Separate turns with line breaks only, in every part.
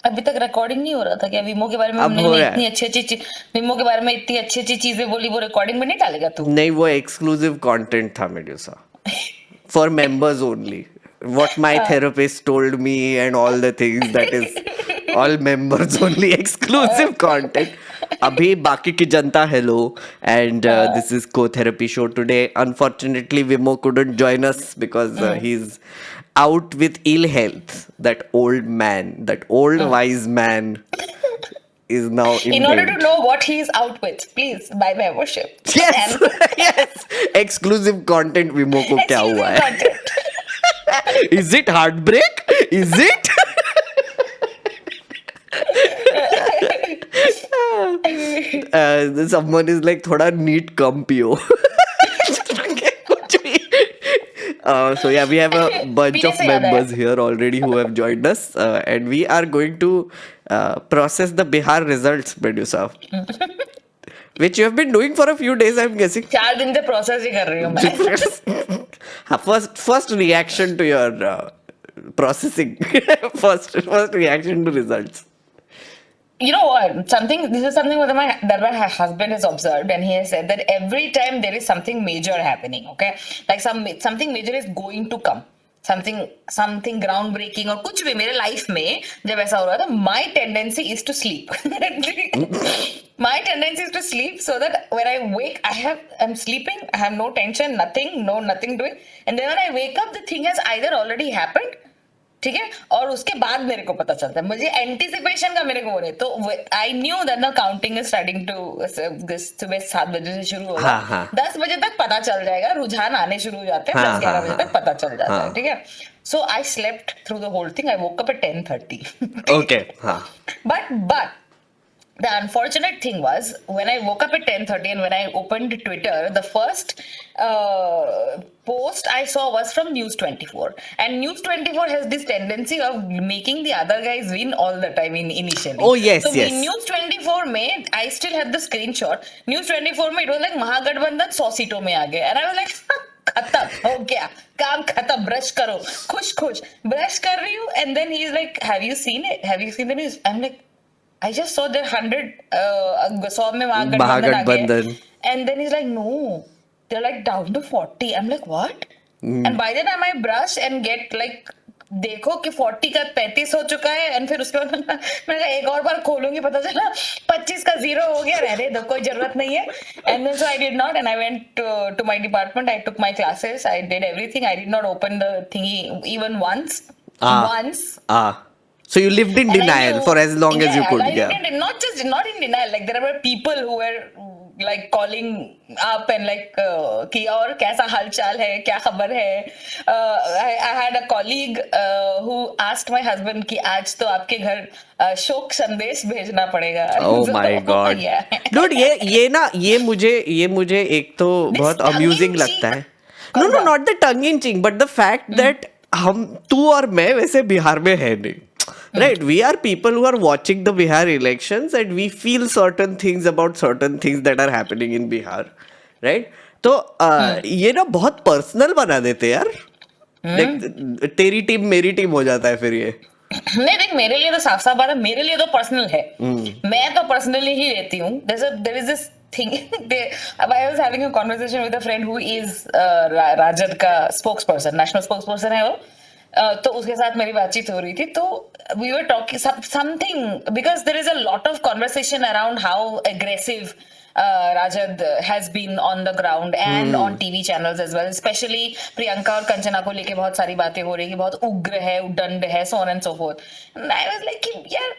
अभी तक रिकॉर्डिंग नहीं हो रहा था क्या? विमो के बारे में
अब
हमने
हो रहा
इतनी
है।
अच्छी अच्छी विमो के बारे में इतनी अच्छी अच्छी चीजें बोली, वो रिकॉर्डिंग में नहीं डालेगा तू?
नहीं, वो एक्सक्लूसिव कंटेंट था Medusa, for members only. What my therapist told me and all the things, that is all members only exclusive content. Abhi baki ki janta, hello, and this is co-therapy show today. Unfortunately, Vimo couldn't join us because he's out with ill health. That old man, that old wise man is now in
In order to
bed.
know what he is out with, please buy membership.
Yes,
And
yes, exclusive content Vimo को क्या हुआ
exclusive
है?
content.
Is it heartbreak? Is it? Someone is like थोड़ा neat कम पियो. कुछ भी. So yeah, we have a bunch
पीने
of
से याद आया,
members here already who have joined us, and we are going to process the Bihar results, Medusa, which you have been doing for a few days, I'm guessing.
4 दिन से process ही कर रही हूँ मैं.
First reaction to your processing. first reaction to results.
You know what? This is something that my husband has observed, and he has said that every time there is something major happening, okay, like something major is going to come, something groundbreaking or कुछ भी मेरे life में जब ऐसा हो रहा था, my tendency is to sleep. My tendency is to sleep so that when I wake, I'm sleeping, I have no tension, nothing doing, and then when I wake up, the thing has either already happened, ठीक है, और उसके बाद मेरे को पता चलता है, मुझे एंटिसिपेशन का मेरे को हो रहा है, तो I knew that the counting is starting to, सुबह 7 बजे से शुरू होगा,
हाँ हाँ
10 बजे तक पता चल जाएगा, रुझान आने शुरू हो जाते हैं,
हाँ
10-11
हाँ
बजे
हाँ
तक पता चल जाता है,
हाँ.
ठीक है. So I slept through the whole thing, I woke up at 10:30.
Okay. हाँ.
But the unfortunate thing was when I woke up at 10:30 and when I opened Twitter, the first post I saw was from News 24, and News 24 has this tendency of making the other guys win all the time initially.
Oh yes,
So
yes.
in News 24 में I still have the screenshot. News 24 में it was like महागठबंधन 100 सीटों में आ गए, and I was like खत्म हो गया, काम खत्म, ब्रश करो, खुश ब्रश कर रही हूँ, and then he is like, have you seen it? Have you seen the news? I'm like, I just saw there 100 100 में महागठबंधन आ गए,
महागठबंधन.
and then he's like, no, they're like down to 40. I'm like, what? And by the time I brush and get like, देखो कि 40 का 35 हो चुका है, and फिर उसके बाद मैंने एक और बार खोलूंगी, पता चला 25 का 0 हो गया, रहने दो, कोई जरूरत नहीं है. And then so I did not, and I went to my department, I took my classes, I did everything, I did not open the thingy even once.
So you lived in
And I
denial
knew,
for as long as you could.
I
Yeah.
didn't, not in denial. Like there were people who were like calling up and like कि और कैसा हालचाल है, क्या खबर है. I had a colleague who asked my husband कि आज तो आपके घर शोक संदेश भेजना पड़ेगा.
Oh
So,
my God.
yeah.
Dude, ये मुझे एक तो बहुत amusing लगता है. No,
कौन सा?
not the tongue in cheek, but the fact that तू और मैं वैसे बिहार में है नहीं. Right, we are people who are watching the Bihar elections and we feel certain things about certain things that are happening in Bihar, right? तो ये ना बहुत पर्सनल बना देते यार. Like, तेरी टीम मेरी टीम हो जाता है फिर ये.
नहीं देख, मेरे लिए तो साफ साफ बात है, मेरे लिए तो पर्सनल है, मैं तो पर्सनली ही रहती हूँ. there is this thing. I was having a conversation with a friend who is Rajad का spokesperson, national spokesperson है वो. तो उसके साथ मेरी बातचीत हो रही थी, तो we were talking something, because there is a lot of conversation around how aggressive Rajad has been on the ground and on TV channels as well, especially Priyanka और कंचना को लेके बहुत सारी बातें हो रही है कि बहुत उग्र है, उदंड है, so on and so forth. And I was like, यार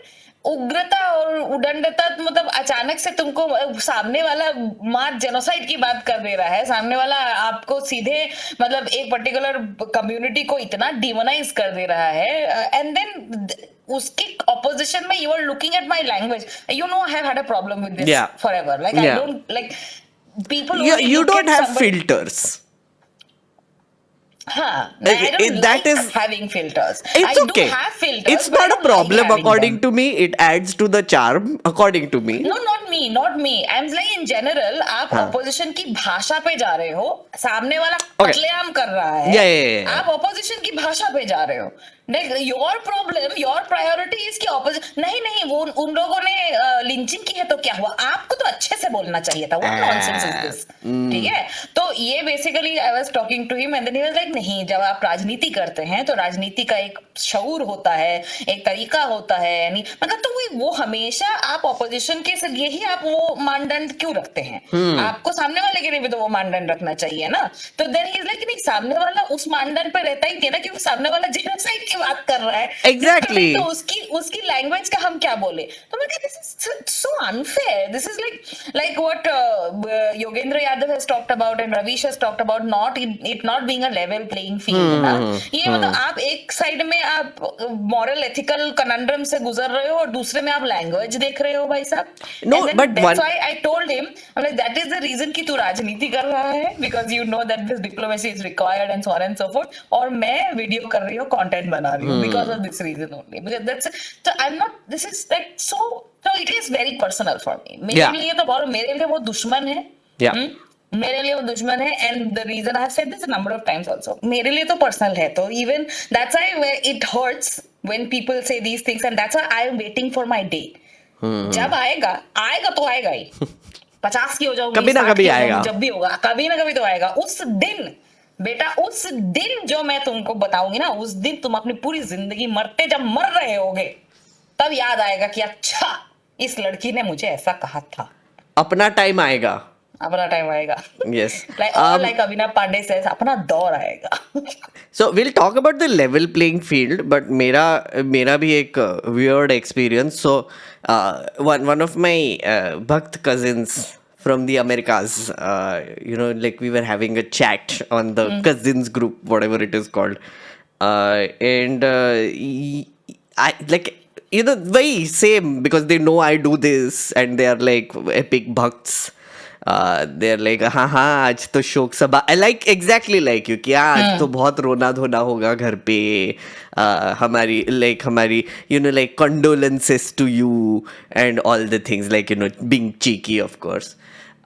उग्रता और उदंडता मतलब अचानक से तुमको सामने वाला मार जेनोसाइड की बात कर दे रहा है, सामने वाला आपको सीधे मतलब एक पर्टिकुलर कम्युनिटी को इतना डिमोनाइज कर दे रहा है, एंड देन उसके ऑपोजिशन में you are looking at my language. You know I have had a problem with this forever. Like I don't like people
you don't have filters.
I don't
that
like
is
having filters.
It's
I
okay.
do have filters.
It's
but I
not a
don't like
problem
having
according
them.
to me. It adds to the charm according to me.
No, not me. I'm like in general, आप opposition की भाषा पे जा रहे हो, सामने वाला कत्लेआम कर रहा है,
Yeah.
आप opposition की भाषा पे जा रहे हो. योर प्रॉब्लम, योर प्रायोरिटी इसके ऑपोजिट। नहीं नहीं, वो उन लोगों ने लिंचिंग की है तो क्या हुआ, आपको तो अच्छे से बोलना चाहिए था। What nonsense is this? ठीक है, तो ये basically I was talking to him and then he was like नहीं, जब आप राजनीति करते हैं तो राजनीति का एक शऊर होता है, एक तरीका होता है, यानी मतलब तो वो हमेशा आप ऑपोजिशन के लिए ही आप वो मानदंड क्यों रखते हैं? आपको सामने वाले के लिए भी तो वो मानदंड रखना चाहिए ना। तो देन ही इज लाइक नहीं, सामने वाला उस मानदंड पे रहता ही नहीं ना, क्योंकि सामने वाला जेनोसाइड की बात कर रहा है।
Exactly.
तो उसकी लैंग्वेज का हम क्या बोले? तो मैं कहती this is so unfair. This is like what Yogendra Yadav has talked about and Ravish has talked about, it not being a level playing field ना। ये मतलब आप एक साइड में आप मॉरल एथिकल कनंड्रम से गुजर रहे हो और दूसरे में आप लैंग्वेज देख रहे हो भाई साहब।
No, but
that's
one-
why I told him, I'm like, that is the reason कि तू राजनीति कर रहा है, because you know that this diplomacy is required and so on and so forth, और मैं वीडियो कर रही हूँ, कंटेंट बना रही हूँ because of this reason only, because that's, so I'm not, this is like so it is very personal for me। मेरे
Yeah.
लिए तो बहुत, मेरे लिए वो दुश्मन है।
Yeah.
मेरे लिए वो दुश्मन है, and the reason I have said this number of times also, मेरे लिए तो पर्सनल है। तो even that's why it hurts when people say these things, and that's why I am waiting for my day. जब आएगा तो आएगा ही। 50 की हो जाऊंगी,
कभी ना
60
कभी
की हो जाऊंगी,
आएगा।
जब भी होगा कभी ना कभी तो आएगा। उस दिन बेटा, उस दिन जो मैं तुमको बताऊंगी ना, उस दिन तुम अपनी पूरी जिंदगी मरते जब मर रहे होगे तब याद आएगा कि अच्छा इस लड़की ने मुझे ऐसा कहा था।
अपना टाइम आएगा।
अपना टाइम आएगा।
Yes.
like अभिनव पांडे says, अपना दौर आएगा।
So we'll talk about the level playing field, but मेरा भी एक weird experience. So one of my Bhakt cousins from the Americas, like we were having a chat on the cousins group, whatever it is called, and I like, very same, because they know I do this and they are like epic Bhakts. They're like, हाँ आज तो शोक सभा, I like exactly like you, कि आज तो बहुत रोना धोना होगा घर पे, हमारी like condolences to you and all the things, like being cheeky of course.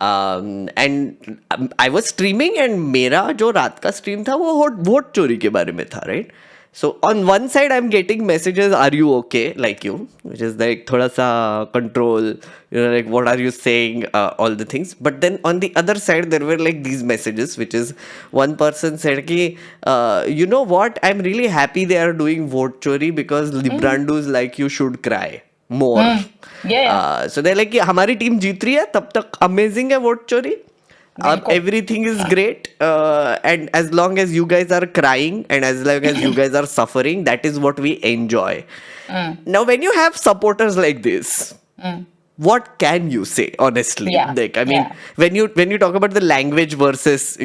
And I was streaming and मेरा जो रात का stream था वो वोट चोरी के बारे में था, right? So on one side I'm getting messages, are you okay, like you, which is like thoda sa control, like what are you saying, all the things. But then on the other side there were like these messages, which is one person said ki, you know what, I'm really happy they are doing vote chori because Librandus like you should cry more.
Yeah.
So they're like कि हमारी team जीत रही है तब तक amazing है vote चोरी, everything is great, and as long as you guys are crying and as long as you guys are suffering, that is what we enjoy. Now when you have supporters like this, what can you say honestly?
Yeah.
Like, I mean, when you talk about the language versus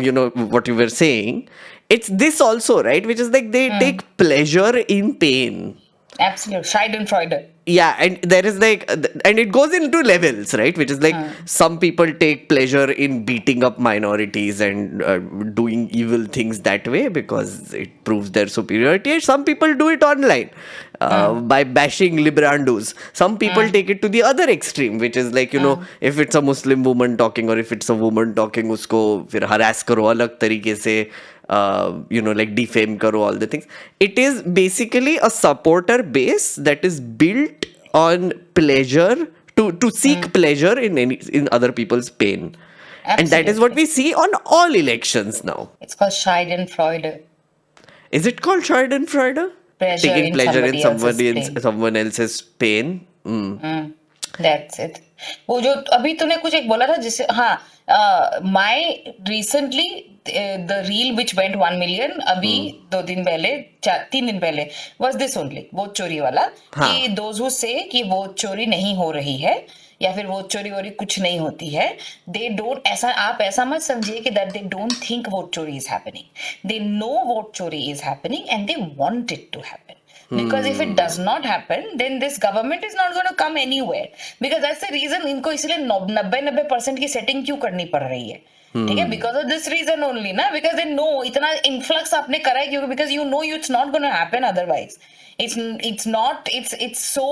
what you were saying, it's this also, right, which is like they take pleasure in pain.
Absolutely, Schadenfreude.
Yeah, and there is like, and it goes into levels, right? Which is like some people take pleasure in beating up minorities and doing evil things that way because it proves their superiority. And some people do it online by bashing Librandus. Some people take it to the other extreme, which is like, if it's a Muslim woman talking or if it's a woman talking, usko fir harass karo alag tarike se. Like defame karo, all the things. It is basically a supporter base that is built on pleasure, to seek pleasure in other people's pain. And that is what we see on all elections now.
It's called Schadenfreude.
Is it called Schadenfreude?
Pleasure
Taking
in
pleasure in
somebody
someone else's pain.
That's it. वो जो अभी तूने कुछ एक बोला था जिससे, my recently the reel which went 1 million अभी 2 दिन पहले 3 दिन पहले was this only, वोट चोरी वाला, कि those who say कि वोट चोरी नहीं हो रही है या फिर वोट चोरी वोरी कुछ नहीं होती है, they don't, ऐसा आप ऐसा मत समझिए कि that they don't think vote चोरी is happening. They know vote चोरी is happening and they want it to happen. Because if it does not happen, then this government is not going to come anywhere. Because that's the reason इनको इसलिए 90% की setting क्यों करनी पड़ रही है, ठीक है? Because of this reason only ना, because they know इतना influx आपने करा है क्योंकि because you know it's not going to happen otherwise. It's so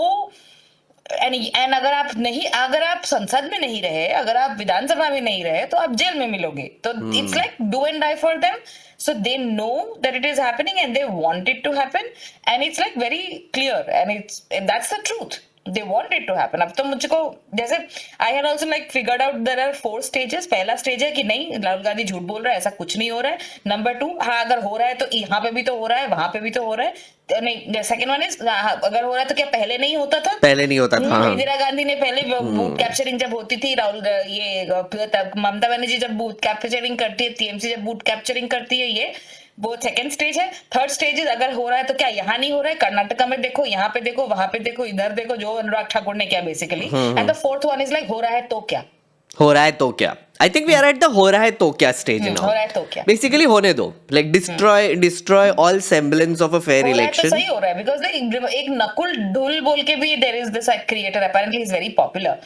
and अगर आप संसद में नहीं रहे, अगर आप विधानसभा में नहीं रहे, तो आप जेल में मिलोगे. तो it's like do and die for them. So they know that it is happening and they want it to happen, and it's like very clear, and that's the truth. They want it to happen. अब तो मुझको जैसे I had also like figured out there are 4 stages. पहला stage है कि नहीं, राहुल गांधी झूठ बोल रहा है, ऐसा कुछ नहीं हो रहा है. नंबर 2, हाँ अगर हो रहा है तो यहाँ पे भी तो हो रहा है, वहां पे भी तो हो रहा है. नहीं, सेकंड वन इज अगर हो रहा है तो क्या पहले नहीं होता था?
पहले नहीं होता था. हाँ.
इंदिरा गांधी ने पहले बूथ कैप्चरिंग जब होती थी, राहुल ये ममता बनर्जी जब बूथ कैप्चरिंग करती है, टीएमसी जब बूथ कैप्चरिंग करती है, ये वो सेकंड स्टेज है. थर्ड स्टेज इज अगर हो रहा है तो क्या यहाँ नहीं हो रहा है? कर्नाटका में देखो, यहाँ पे देखो, वहां पे देखो, इधर देखो, जो अनुराग ठाकुर ने किया basically. And the fourth one is like हो रहा है तो क्या?
हो रहा है तो क्या? I think we are at the हो रहा है तो क्या स्टेज नाउ.
हो रहा है तो क्या?
बेसिकली होने दो, like destroy all semblance of a fair election.
सही हो रहा है बिकॉज एक नकुल ढुल बोल के भी there is this creator, apparently is very popular.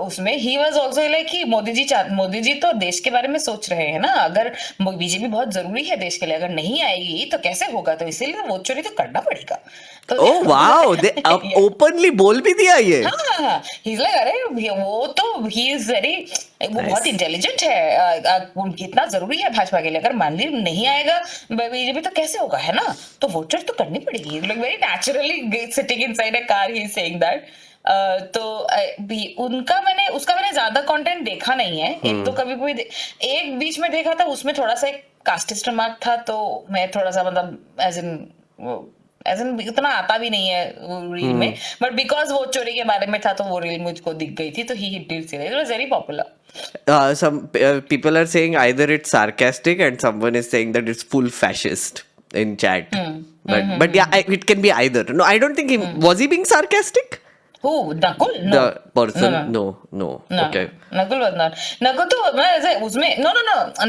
उसमें ही वाज आल्सो लाइक कि मोदी जी तो देश के बारे में सोच रहे हैं ना, अगर बीजेपी बहुत जरूरी है देश के लिए, अगर नहीं आएगी तो कैसे होगा, तो इसीलिए वोट चोरी तो करना पड़ेगा. तो
ओह वाओ, दे ओपनली बोल भी दिया ये.
हाँ, ही इज लाइक अरे वो तो ही इज वेरी, वो बहुत इंटेलिजेंट है. कितना जरूरी है भाजपा के लिए, अगर मान ली नहीं आएगा बीजेपी तो कैसे होगा, है ना? तो वोट चोरी तो करनी पड़ेगी. Like very naturally sitting inside a car he is saying that. तो उसका मैंने ज्यादा कंटेंट देखा नहीं है. एक तो कभी कोई एक बीच में देखा था, उसमें थोड़ा सा एक कास्टिस्ट रिमार्क था, तो मैं थोड़ा सा मतलब एज इन इतना आता भी नहीं है रील में, बट बिकॉज वो चोरी के बारे में था तो वो रील मुझको दिख गई थी, तो ही डिड से it was very popular.
Some people are saying either it's sarcastic and someone is saying that it's full fascist in chat. But yeah, it can be either. No, I don't think was he being sarcastic?
Who? Nakul? No.
The person? No. Okay.
Nakul was not. Nakul तो मैं ऐसे उसमें no.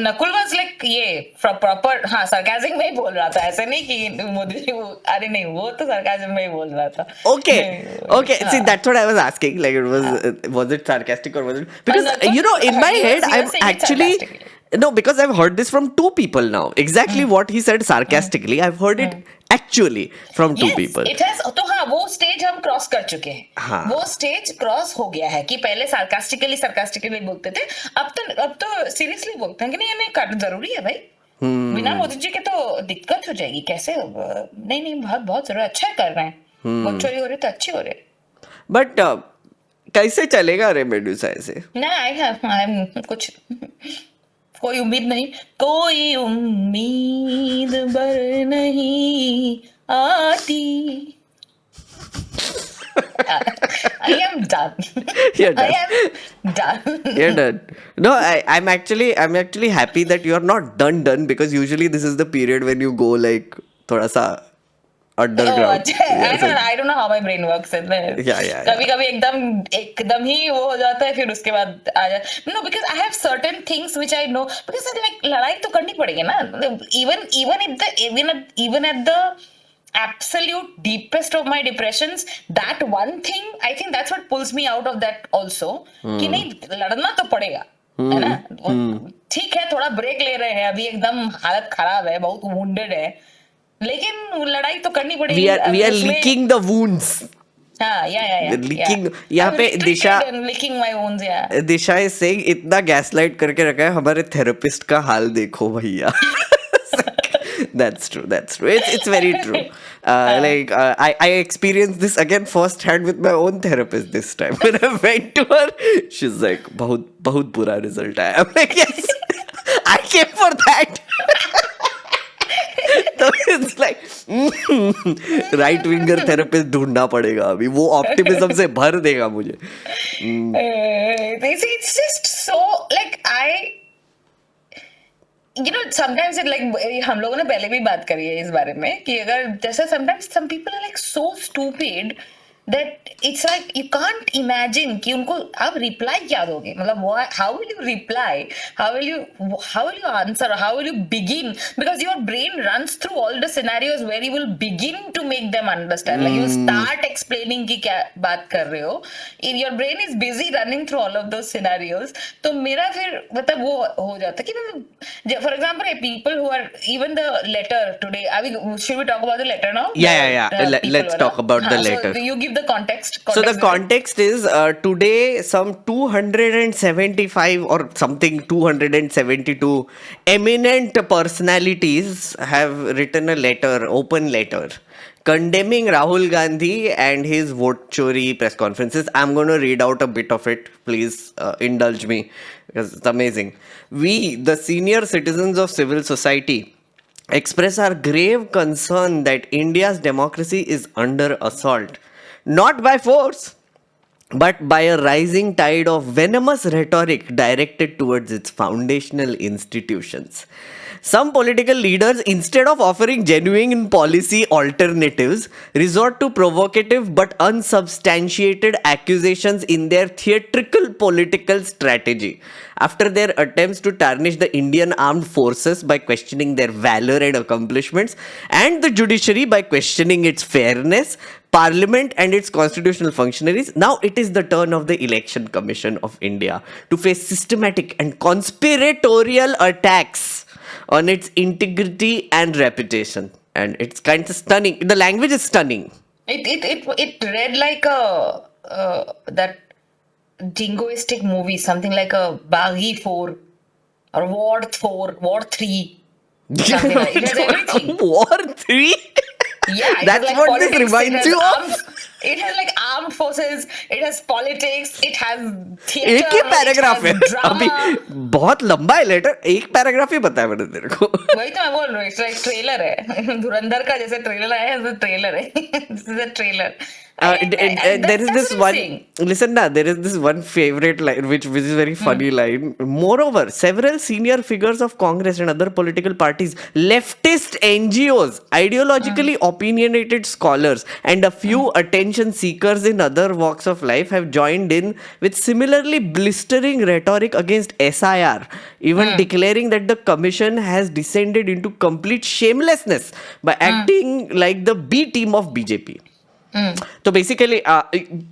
Nakul was like ये proper, हाँ sarcasm में ही बोल रहा था, ऐसे नहीं कि मोदी जी अरे नहीं, वो तो sarcasm में ही बोल रहा था.
Okay. See, that's what I was asking. Like, was it sarcastic or was it? Because you know, in my head, I'm actually. No, because I've heard this from 2 people now. Exactly what he said sarcastically, I've heard it actually from 2 people.
It has, तो हाँ वो stage हम cross कर चुके हैं.
हाँ.
वो stage cross हो गया है कि पहले sarcastically बोलते थे, अब तो सीरियसली बोलते हैं कि नहीं काटना जरूरी है भाई. बिना मोदी जी के तो दिक्कत हो जाएगी. कैसे? नहीं बहुत जरूरी, अच्छा कर रहे हैं. बहुत चोरी हो रही तो अच्छी हो रही.
बट कैसे चलेगा रे मेडुसा ऐसे?
ना कुछ कोई उम्मीद नहीं, कोई उम्मीद बर नहीं आती. I am done.
You're done.
I am done.
You're done. No, I'm actually happy that you're not done because usually this is the period when you go like thoda sa underground.
I don't know how my brain works.
Yeah.
कभी एकदम ही वो हो जाता है, फिर उसके बाद आ जाता. No, because I have certain things which I know. Because like लड़ाई तो करनी पड़ेगी ना. Even at the absolute deepest of my depressions, that one thing, I think that's what pulls me out of that also. कि नहीं, लड़ना तो पड़ेगा, है ना? ठीक है, थोड़ा ब्रेक ले रहे हैं, अभी एकदम हालत खराब है, बहुत wounded है, लेकिन लड़ाई तो करनी पड़ेगी.
We are licking the wounds.
हाँ,
licking. यहाँ पे दिशा
licking my wounds, yeah.
Disha is saying इतना गैसलाइट करके रखा है, हमारे थेरेपिस्ट का हाल देखो भैया. That's true. It's very true. I experienced this again firsthand with my own therapist this time. When I went to her, she's like, बहुत बुरा result आया. I'm like, yes, I came for that. तो it's like right winger therapist ढूंढना पड़ेगा अभी, वो optimism से भर देगा मुझे.
It's just so like sometimes it like हम लोगों ने पहले भी बात करी है इस बारे में कि अगर जैसे sometimes some people are like so stupid that it's like you can't imagine कि उनको आप reply क्या दोगे, मतलब how will you reply, how will you answer, how will you begin, because your brain runs through all the scenarios where you will begin to make them understand. Like you start explaining कि क्या बात कर रहे हो, your brain is busy running through all of those scenarios. तो मेरा फिर मतलब वो हो जाता कि for example people who are even the letter today, should we talk about the letter now?
Yeah. Let's talk about the letter.
So you give give the context.
So the
Context.
context is today some 275 or something 272 eminent personalities have written a letter, open letter, condemning Rahul Gandhi and his vote chori press conferences. I'm going to read out a bit of it. Please indulge me because it's amazing. We, the senior citizens of civil society, express our grave concern that India's democracy is under assault, not by force, but by a rising tide of venomous rhetoric directed towards its foundational institutions. Some political leaders, instead of offering genuine policy alternatives, resort to provocative but unsubstantiated accusations in their theatrical political strategy. After their attempts to tarnish the Indian armed forces by questioning their valor and accomplishments, and the judiciary by questioning its fairness, Parliament and its constitutional functionaries, now it is the turn of the Election Commission of India to face systematic and conspiratorial attacks on its integrity and reputation. And it's kind of stunning. The language is stunning.
It read like a that jingoistic movie, something like a Baghi 4 or War 4, War 3. Something like it has everything.
War 3?
Yeah, it
That's
has
what this
politics,
reminds
it has
you of?
It has like armed forces, it has politics, it has theater,
एक ही paragraph है
it has
अभी
drama.
बहुत लंबा है letter एक paragraph ही बताया मैंने तेरे को
वही तो मैं बोल रहा हूँ, it's like ट्रेलर है धुरंधर का जैसे ट्रेलर आया है ट्रेलर है this is a trailer.
There is this one. Listen, now there is this one favorite line, which is very funny line. Moreover, several senior figures of Congress and other political parties, leftist NGOs, ideologically opinionated scholars, and a few attention seekers in other walks of life have joined in with similarly blistering rhetoric against SIR, even declaring that the commission has descended into complete shamelessness by acting like the B team of BJP. तो basically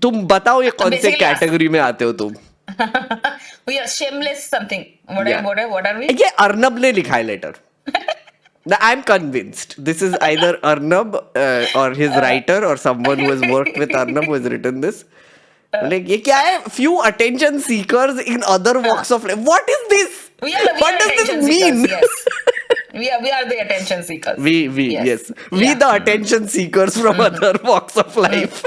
तुम बताओ ये कौन से category में आते हो तुम
We are shameless something. What are we?
ये अर्नब ने लिखा है letter I'm convinced this is either Arnab or his writer or someone who has worked with Arnab who has written this. Like ये क्या है? Few attention seekers in other walks of life. What is this? What does this mean?
Yes. We are the attention seekers.
Yes. We the attention seekers from other walks of life.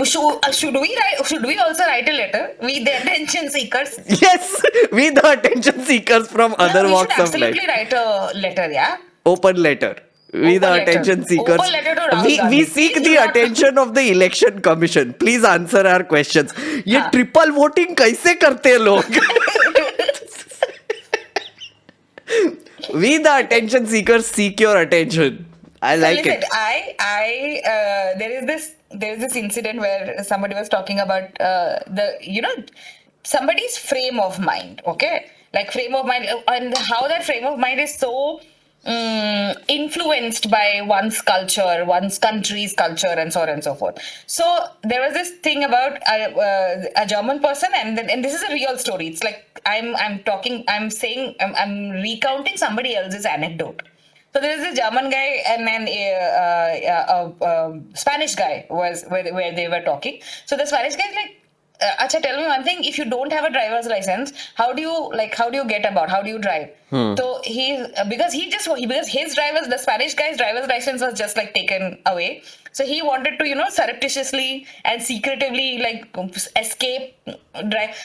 Should we also write a letter? We the attention seekers.
Yes, we the attention seekers from other walks of life.
We should absolutely write a letter, yeah?
Open letter. We the attention seekers.
Open letter to Rahul
We
Gandhi.
seek the attention of the election commission. Please answer our questions. ये triple voting कैसे करते हैं लोग? We the attention seekers seek your attention. I like it.
There is this incident where somebody was talking about somebody's frame of mind, okay? Like frame of mind and how that frame of mind is so influenced by one's culture, one's country's culture, and so on and so forth. So there was this thing about a German person, and this is a real story. It's like I'm recounting somebody else's anecdote. So there is a German guy and then a Spanish guy was where they were talking. So the Spanish guy is like, Acha, tell me one thing. If you don't have a driver's license, how do you get about? How do you drive? So because the Spanish guy's driver's license was just like taken away. So he wanted to, surreptitiously and secretively escape drive.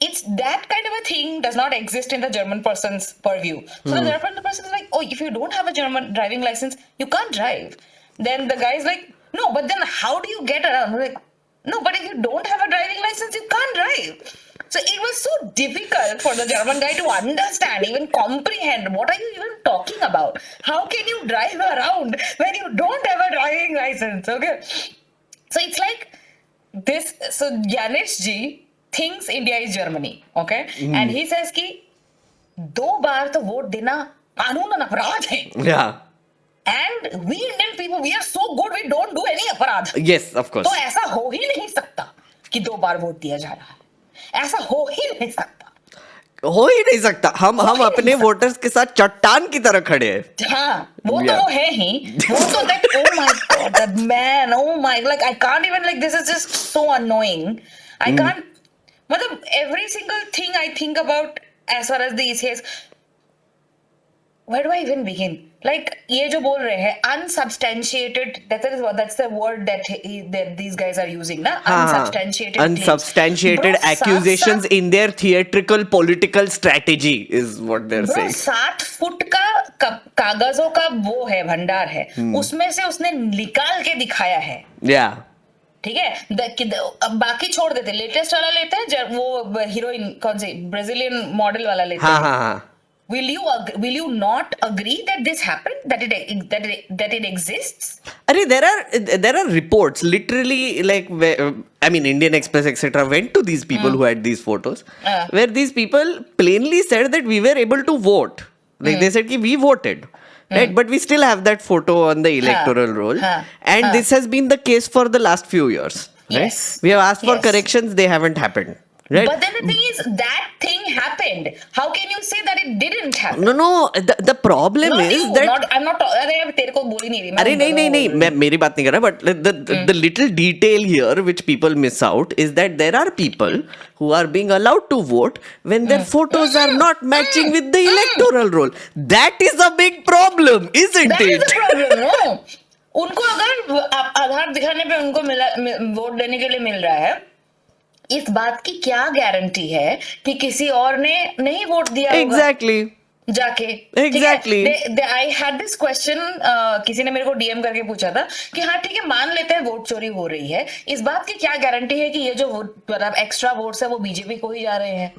It's that kind of a thing does not exist in the German person's purview. So the German person is like, oh, if you don't have a German driving license, you can't drive. Then the guy is like, no, but then how do you get around? We're like, no, but if you don't have a driving license, you can't drive. So it was so difficult for the German guy to understand, even comprehend, what are you even talking about? How can you drive around when you don't have a driving license? Okay. So it's like this. So Ganesh ji thinks India is Germany. Okay. And he says ki, 2 बार तो vote देना कानूनन अपराध है.
Yeah.
And we Indian people, we are so good, we don't do any अपराध.
Yes, of course.
तो ऐसा हो ही नहीं सकता कि 2 बार वोट दिया जा रहा है. ऐसा हो ही नहीं सकता.
हो ही नहीं सकता. हम अपने वोटर्स के साथ चट्टान की तरह खड़े हैं.
हाँ, वो तो
Yeah.
वो है ही. वो तो that, oh my god, that man, oh my, like I can't even, like this is just so annoying. I can't, मतलब every single thing I think about as far as the ECS, where do I even begin? Like ये जो बोल रहे हैं unsubstantiated, that's the word that these guys are using ना, unsubstantiated claims.
Unsubstantiated
Bro,
accusations in their theatrical political strategy is what they're
Bro,
saying.
7 foot का कागजों का वो है, भंडार है. उसमें से उसने निकाल के दिखाया है.
Yeah.
ठीक है. अब बाकी छोड़ देते, लेटेस्ट वाला लेते हैं, जब वो हीरोइन कौन सी ब्राजीलियन मॉडल वाला लेते
हाँ
हैं.
हाँ हाँ.
Will you not agree that this happened, that it exists?
Arey, there are reports literally, like I mean Indian Express etc. went to these people who had these photos, where these people plainly said that we were able to vote. Like they said ki we voted. Right, but we still have that photo on the electoral roll, and this has been the case for the last few years. Right?
Yes.
We have asked for
Yes.
corrections; they haven't happened. Right?
But then the thing is, that thing happened. How can you say that it didn't happen?
No. The problem
Not
is
you,
that.
I'm not. अरे तेरे को बोल ही नहीं रही.
अरे नहीं मैं मेरी बात नहीं कर रहा, but the little detail here which people miss out is that there are people who are being allowed to vote when their photos are not matching with the electoral roll. That is a big problem, isn't
That is
it?
the problem, no? उनको अगर आधार दिखाने पे उनको vote देने के लिए मिल रहा है, इस बात की क्या गारंटी है कि किसी और ने नहीं वोट दिया होगा
Exactly.
जाके.
Exactly.
I had this question, किसी ने मेरे को डीएम करके पूछा था कि हाँ ठीक है, मान लेते हैं वोट चोरी हो रही है, इस बात की क्या गारंटी है कि ये जो मतलब एक्स्ट्रा वोट्स है वो बीजेपी को ही जा रहे हैं.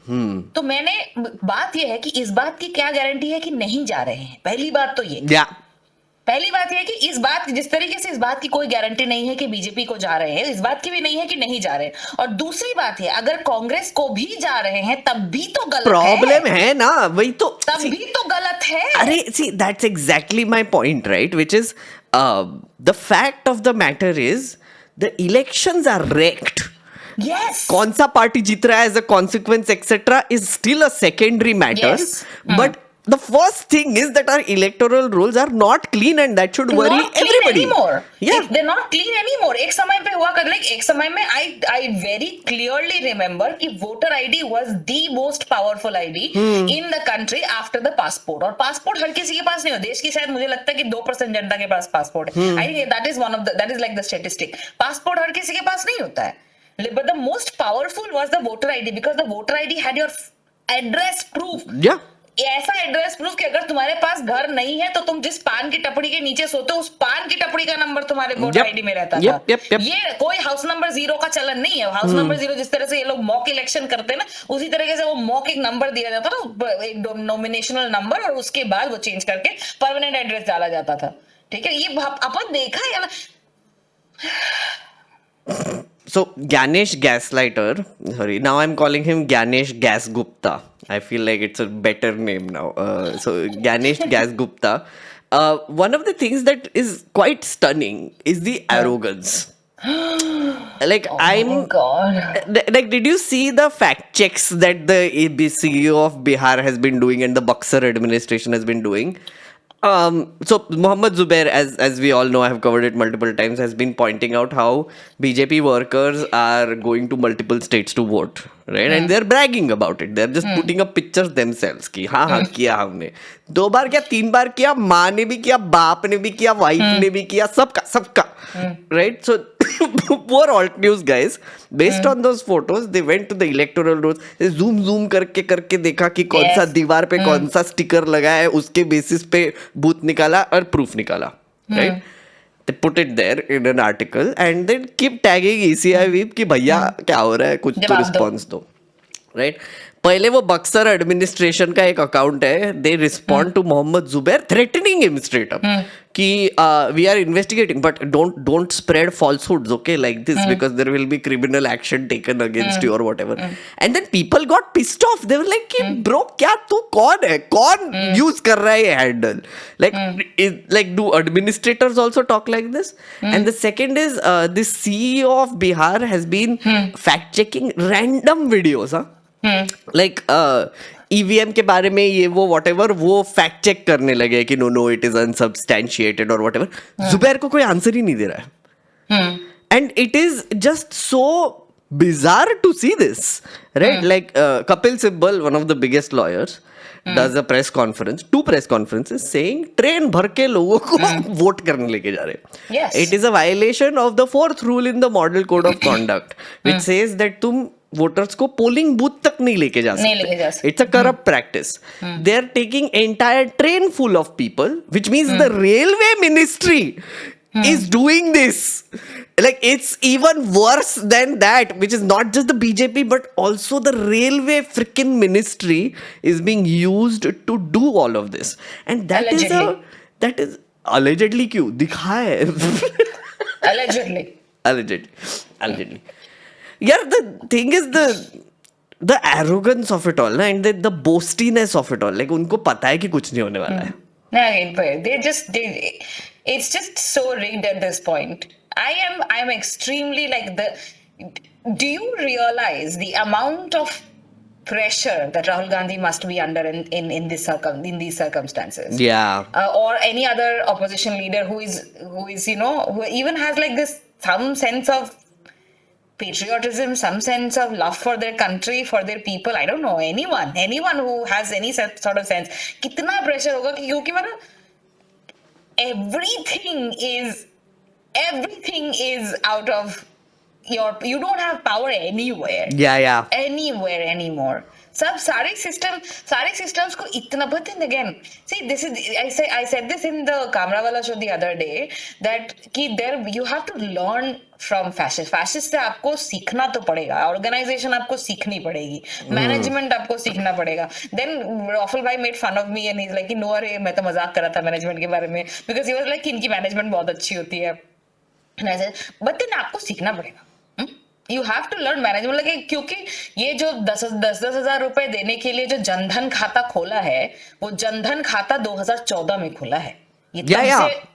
तो मैंने बात ये है कि इस बात की क्या गारंटी है कि नहीं जा रहे हैं. पहली बात तो ये,
Yeah.
पहली बात यह है कि इस बात, जिस तरीके से इस बात की कोई गारंटी नहीं है कि बीजेपी को जा रहे हैं, इस बात की भी नहीं है कि नहीं जा रहे हैं. और दूसरी बात है, अगर कांग्रेस को भी जा रहे हैं तब भी तो गलत
Problem है ना, वही तो.
तब भी तो गलत है.
अरे see, that's exactly my point, right? Which is the fact of the matter is the elections are wrecked.
Yes.
कौन सा पार्टी जीत रहा है as a consequence etc. is still a secondary matter.
Yes.
But the first thing is that our electoral rolls are not clean, and that should worry
Not clean
everybody.
anymore.
Yeah.
They're not clean anymore. एक समय पे हुआ कर, like एक समय में I very clearly remember कि voter ID was the most powerful ID in the country after the passport. और passport हर किसी के पास नहीं हो. देश की शायद मुझे लगता है कि 2% जनता के पास passport है. I think that is like the statistic. Passport हर किसी के पास नहीं होता है. But the most powerful was the voter ID, because the voter ID had your address proof.
Yeah.
ऐसा एड्रेस प्रूफ कि अगर तुम्हारे पास घर नहीं है तो तुम जिस पान की टपड़ी के नीचे सोते हो, उस पान की टपड़ी का नंबर तुम्हारे वोटर आईडी में रहता था.
Yep.
ये कोई हाउस नंबर 0 का चलन नहीं है. हाउस नंबर 0 जिस तरह से ये लोग मॉक इलेक्शन करते हैं ना, उसी तरीके से वो मॉक एक नंबर दिया जाता था, एक नॉमिनेशनल नंबर, और उसके बाद वो चेंज करके परमानेंट एड्रेस डाला जाता था. ठीक है, ये अपन देखा है.
So Ganesh Gaslighter, sorry, now I'm calling him Ganesh Gas Gupta. I feel like it's a better name now. So Ganesh Gas Gupta. One of the things that is quite stunning is the arrogance. Like
Oh God.
like, did you see the fact checks that the CEO of Bihar has been doing and the Buxar administration has been doing? So Mohammad Zubair, as we all know, I have covered it multiple times, has been pointing out how BJP workers are going to multiple states to vote, right? And they're bragging about it. They're just putting up pictures themselves कि हाँ किया हमने, 2 बार किया, 3 बार किया, माँ ने भी किया, बाप ने भी किया, वाइफ ने भी किया, सबका, right? So poor alt news guys, based on those photos, they went to the electoral rolls, zoom करके देखा कि कौन सा दीवार पे कौन सा स्टिकर लगा है, उसके बेसिस पे बूथ निकाला और प्रूफ निकाला, right? They put it there in an article and then keep tagging ECI Veep कि भैया क्या हो रहा है, कुछ तो रिस्पॉन्स दो, right? पहले वो बक्सर एडमिनिस्ट्रेशन का एक अकाउंट है, they respond to Mohammed Zubair threatening him straight up कि we are investigating but don't spread falsehoods, okay, like this, because there will be criminal action taken against you और whatever. And then people got pissed off. They were like कि bro क्या तू कौन है, कौन use कर रहा है ये handle, like do administrators also talk like this? And the second is this CEO of Bihar has been fact checking random videos, like EVM के बारे में ये वो व्हाटएवर वो फैक्ट चेक करने लगे कि नो इट इज अनसब्सटैंशिएटेड और व्हाटएवर, जुबैर को कोई आंसर ही नहीं दे रहा है. And it is just so bizarre to see this, right? Like Kapil Sibal, one of the biggest lawyers, does a press conference, 2 press conferences, saying train भर के लोगों को वोट करने लेके जा रहे हैं.
Yes.
It is a violation of the 4th rule in the Model Code of Conduct, which says that तुम वोटर्स को पोलिंग बूथ तक नहीं लेके जा सकते. It's a corrupt practice. They are taking entire train full of people, which means the railway ministry is doing this. Like it's even worse than that, which is not just the BJP but also the railway freaking ministry is being used to do all of this. And that is allegedly क्यों दिखा है. allegedly yeah, the thing is the arrogance of it all, and the boastiness of it all. Like उनको पता है कि कुछ नहीं होने वाला है.
It's just so rigged at this point. I'm extremely like do you realize the amount of pressure that Rahul Gandhi must be under in these circumstances?
Yeah.
Or any other opposition leader who is who even has like this some sense of patriotism, some sense of love for their country, for their people. I don't know, anyone who has any sort of sense. कितना pressure होगा क्योंकि मतलब everything is out of you don't have power anywhere.
Yeah.
Anywhere anymore. सब सारे systems को इतना, but then again, see, this is I said this in the Kamrawala show the other day, that कि there you have to learn from fascist से आपको सीखना तो पड़ेगा, organization आपको सीखनी पड़ेगी, management आपको सीखना पड़ेगा. Then Raffle bhai made fun of me and he's like कि no अरे मैं तो मजाक कर रहा था management के बारे में, because he was like कि इनकी management बहुत अच्छी होती है. And I said, but then आपको सीखना पड़ेगा. You have to learn management. लगे क्योंकि ये जो 10,000 रुपए देने के लिए जो जनधन खाता खोला है, वो जनधन खाता 2014 में खोला है. ये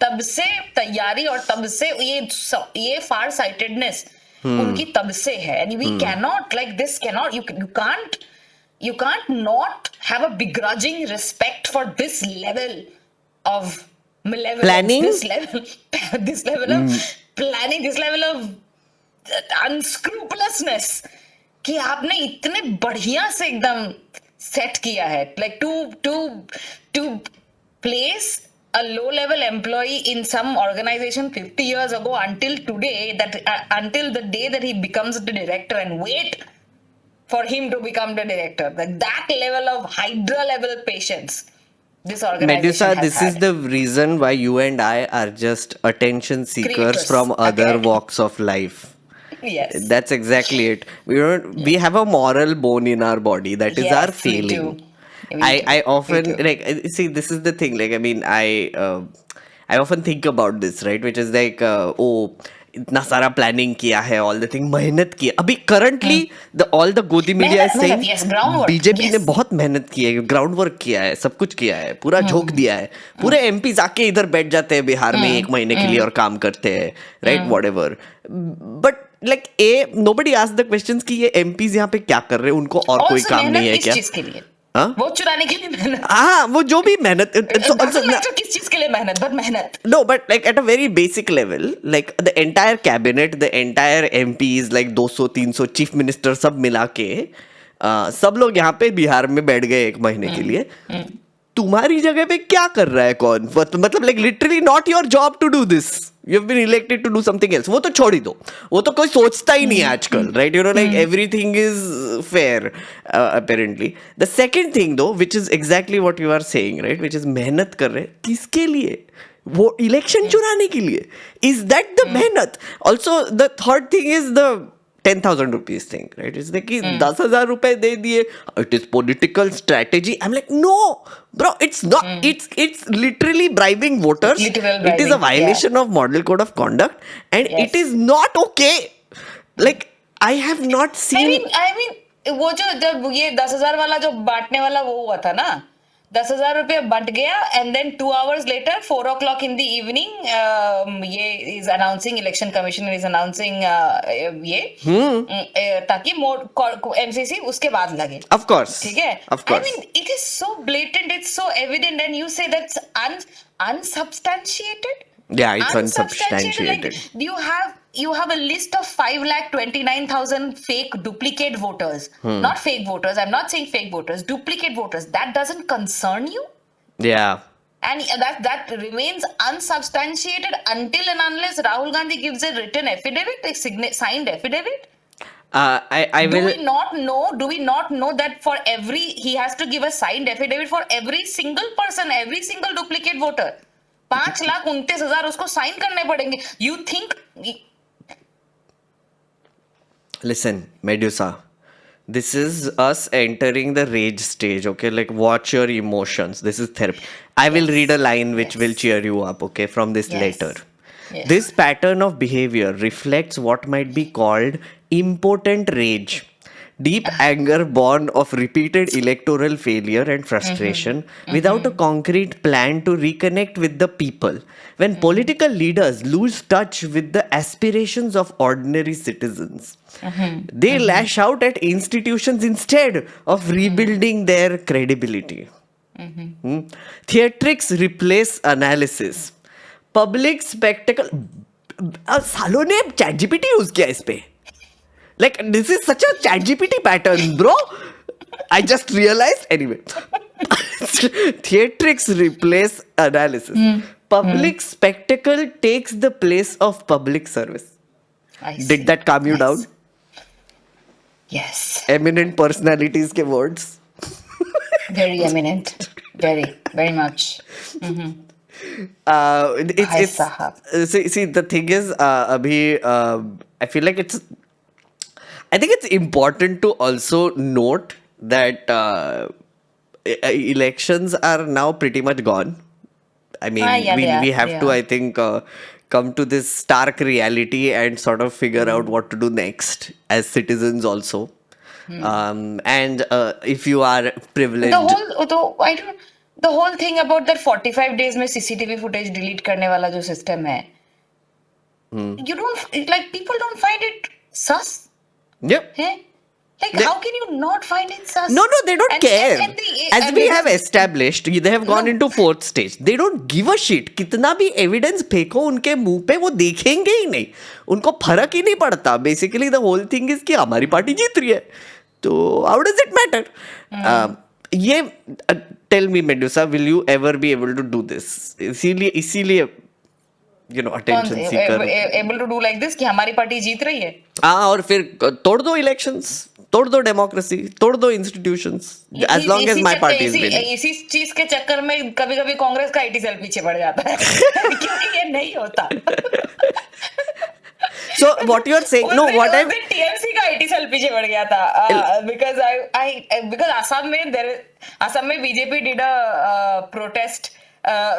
तब से तैयारी और तब से ये फार साइटेडनेस उनकी तब से है. And we cannot like this cannot you can't not have a begrudging respect for this level of malevolence,
planning,
this level of planning, this level of unscrupulousness कि आपने इतने बढ़िया से एकदम सेट किया है, like to place a low level employee in some organization 50 years ago until today, until the day that he becomes the director, and wait for him to become the director, that level of hydra level patience this organization
Medusa,
has
this
had.
is the reason why you and I are just attention seekers
Creators.
from other
Okay.
walks of life.
Yes.
That's exactly it. We have a moral bone in our body. That is our
Yes, we
feeling.
do. We
I
do.
often
We do.
like see, this is the thing. Like I mean, I often think about this, right? Which is like इतना सारा planning किया है, all the thing मेहनत की है. अभी currently all the गोदी media is saying BJP ने बहुत मेहनत की है, ग्राउंड वर्क किया है, सब कुछ किया है, पूरा झोंक दिया है. पूरे एमपीज आके इधर बैठ जाते हैं बिहार में 1 महीने के लिए और काम करते हैं, right, whatever. But like nobody asked the questions कि ये एमपीज यहाँ पे क्या कर रहे हैं, उनको और कोई काम नहीं है क्या?
किस चीज के लिए? वोट चुराने के लिए मेहनत.
हाँ, वो जो भी मेहनत,
किस चीज के लिए मेहनत, बट मेहनत.
No, but like at a very basic level, like the entire cabinet, the entire MPs, like 200-300 chief minister सब मिला के सब लोग यहाँ पे बिहार में बैठ गए 1 महीने के लिए. तुम्हारी जगह पे क्या कर रहा है कौन? मतलब like literally not your job to do this. You have been elected to do something else. वो तो छोड़ ही दो, वो तो कोई सोचता ही नहीं है आजकल, right? You know, like everything is fair apparently. The second thing though, which is exactly what you are saying, right? Which is मेहनत कर रहे किसके लिए? वो इलेक्शन चुराने के लिए. Is that the मेहनत? Also the third thing is the 10,000 rupees thing, right? It's like 10,000 रुपए दे दिए, it is political strategy. I'm like, no, bro, it's not. It's literally bribing voters.
Literal
It is a
bribing,
violation of Model Code of Conduct, and it is not okay. Like I have not seen.
I mean वो जो जब ये 10,000 वाला जो बांटने वाला वो हुआ था ना, 10,000 रुपये बंट गया and then 2 hours later 4 o'clock in the evening ये is announcing election commission is announcing ये ताकि एमसीसी उसके बाद लगे.
Of course.
ठीक है.
Of course.
I mean it is so blatant, it's so evident, and you say that's unsubstantiated.
Yeah, it's unsubstantiated.
Like, you have a list of 5,29,000 fake duplicate voters. Not fake voters. I'm not saying fake voters. Duplicate voters. That doesn't concern you.
Yeah.
And that remains unsubstantiated until and unless Rahul Gandhi gives a written affidavit, a signed affidavit.
I will.
Do we not know that for every, he has to give a signed affidavit for every single person, every single duplicate voter. 5,29,000 उसको sign करने पड़ेंगे. You think?
Listen, Medusa, this is us entering the rage stage, okay? Like, watch your emotions. This is therapy. I will read a line which will cheer you up, okay, from this
Yes.
letter.
Yes.
This pattern of behavior reflects what might be called impotent rage. Deep anger born of repeated electoral failure and frustration without a concrete plan to reconnect with the people. When political leaders lose touch with the aspirations of ordinary citizens, they lash out at institutions instead of rebuilding their credibility. Theatrics replace analysis. Public spectacle. सालों ने ChatGPT use किया इस पे. Like, this is such a ChatGPT pattern, bro. I just realized. Anyway, theatrics replace analysis. Public spectacle takes the place of public service.
I see.
Did that calm you down?
Yes.
Eminent personalities के words.
Very eminent. Very much.
It's
Sahab.
see the thing is abhi I feel like I think it's important to also note that elections are now pretty much gone. I mean,
Yeah,
we have
they
to,
are.
I think, come to this stark reality and sort of figure out what to do next as citizens also. And if you are privileged.
The whole thing about that 45 days में CCTV footage delete करने वाला जो system है, you don't, like, people don't find it sus.
Yep.
Hey? Like, how can you not find it sus?
No, they don't care. As we
evidence-
have established, they have gone into fourth stage. They don't give a shit. कितना भी evidence फेंको उनके मुंह पे, वो देखेंगे ही नहीं. उनको फर्क ही नहीं पड़ता. Basically, the whole thing is कि हमारी पार्टी जीत रही है. तो how does it matter? ये tell me, Medusa, will you ever be able to do this? इसीलिए attention seeker.
Able to do like this कि हमारी पार्टी जीत रही है.
हाँ, और फिर तोड़ दो इलेक्शंस, तोड़ दो डेमोक्रेसी, तोड़ दो institutions, as long as my party is winning.
इसी चीज के चक्कर में कभी कभी कांग्रेस का आईटी सेल पीछे पड़ जाता है क्योंकि ये नहीं होता.
So what you are saying, no, what I'm
TMC का आईटी सेल पीछे पड़ गया था because असम में BJP did a protest.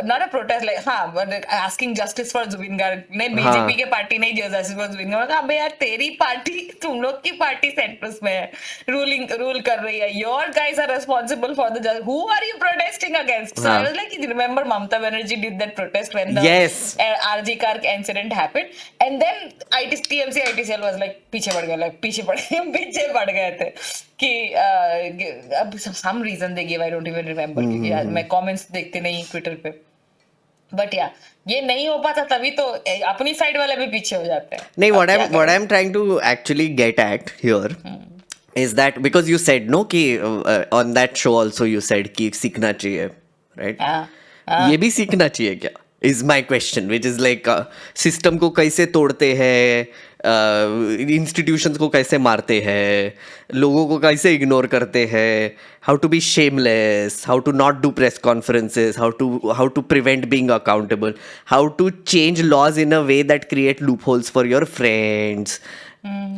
Not a protest, like, but asking justice for Zubin Garg. नहीं, बीजेपी के पार्टी नहीं justice for Zubin Garg. अबे यार, तेरी पार्टी, तुम लोग की पार्टी सेंटर्स में है, रूल कर रही है. Your guys are responsible for the justice. Who are you protesting against? So I was like, remember Mamata Banerjee did that protest when the RG Car incident happened, and then TMC IT cell was like पीछे पड़ गए थे कि अब some reason they gave, I don't even remember, क्योंकि मैं comments देखते नहीं ट्विटर पे. बट या ये नहीं हो पाता तभी तो अपनी साइड वाले भी पीछे हो जाते हैं.
नहीं, what I'm trying to actually get at here is that because you said no कि on that show also you said कि सीखना चाहिए, right? ये भी सीखना चाहिए क्या? Is my question, which is like system को कैसे तोड़ते हैं, institutions को कैसे मारते हैं, लोगों को कैसे ignore करते हैं, how to be shameless, how to not do press conferences, how to prevent being accountable, how to change laws in a way that create loopholes for your friends.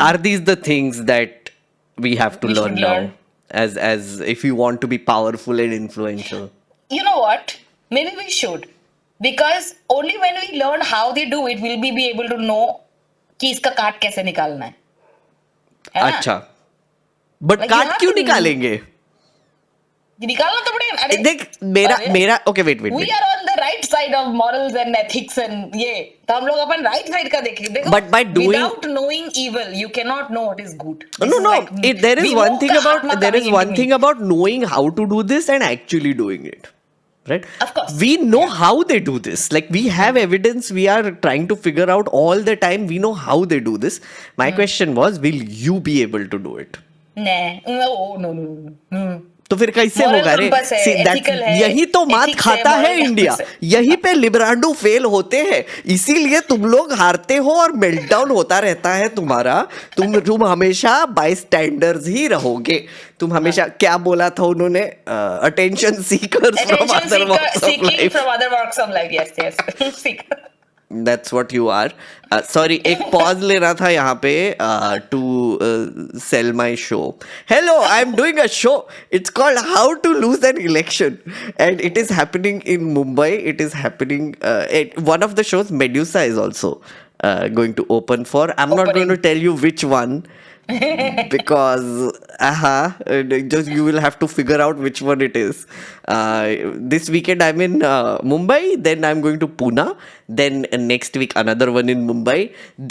Are these the things that we have to learn now as if you want to be powerful and influential?
You know what? Maybe we should. Because only when we learn how they do it, will we be able to know कि इसका काट कैसे निकालना है.
अच्छा, but
Like,
काट क्यों निकालेंगे?
निकालना तो पड़ेगा। अरे
देख मेरा okay wait
we are on the right side of morals and ethics and ये तो हम लोग अपन right side का देखें। देखो,
But by doing-
without knowing evil you cannot know what is good.
No. There is one thing about knowing how to do this and actually doing it. Right?
Of course.
We know how they do this. Like we have evidence. We are trying to figure out all the time. We know how they do this. My question was, will you be able to do it?
No.
तो फिर कैसे
Moral
होगा रे?
compass है,
See,
ethical है,
यही तो मात
ethics
खाता
है,
है
moral
इंडिया।
compass है।
यही पे लिब्रांडो फेल होते हैं, इसीलिए तुम लोग हारते हो और मेल्टडाउन होता रहता है तुम्हारा। तुम हमेशा बाय स्टैंडर्ड्स ही रहोगे। तुम हमेशा क्या बोला था उन्होंने? Attention seekers from other walks of life.
from other walks of life. Yes. Seeker.
That's what you are. Sorry, एक pause लेना था यहाँ पे to sell my show. Hello, I'm doing a show. It's called How to Lose an Election, and it is happening in Mumbai. It is happening. One of the shows, Medusa, is also going to open for. I'm not going to tell you which one. Because just you will have to figure out which one it is. This weekend I'm in Mumbai, then I'm going to Pune, then next week another one in Mumbai,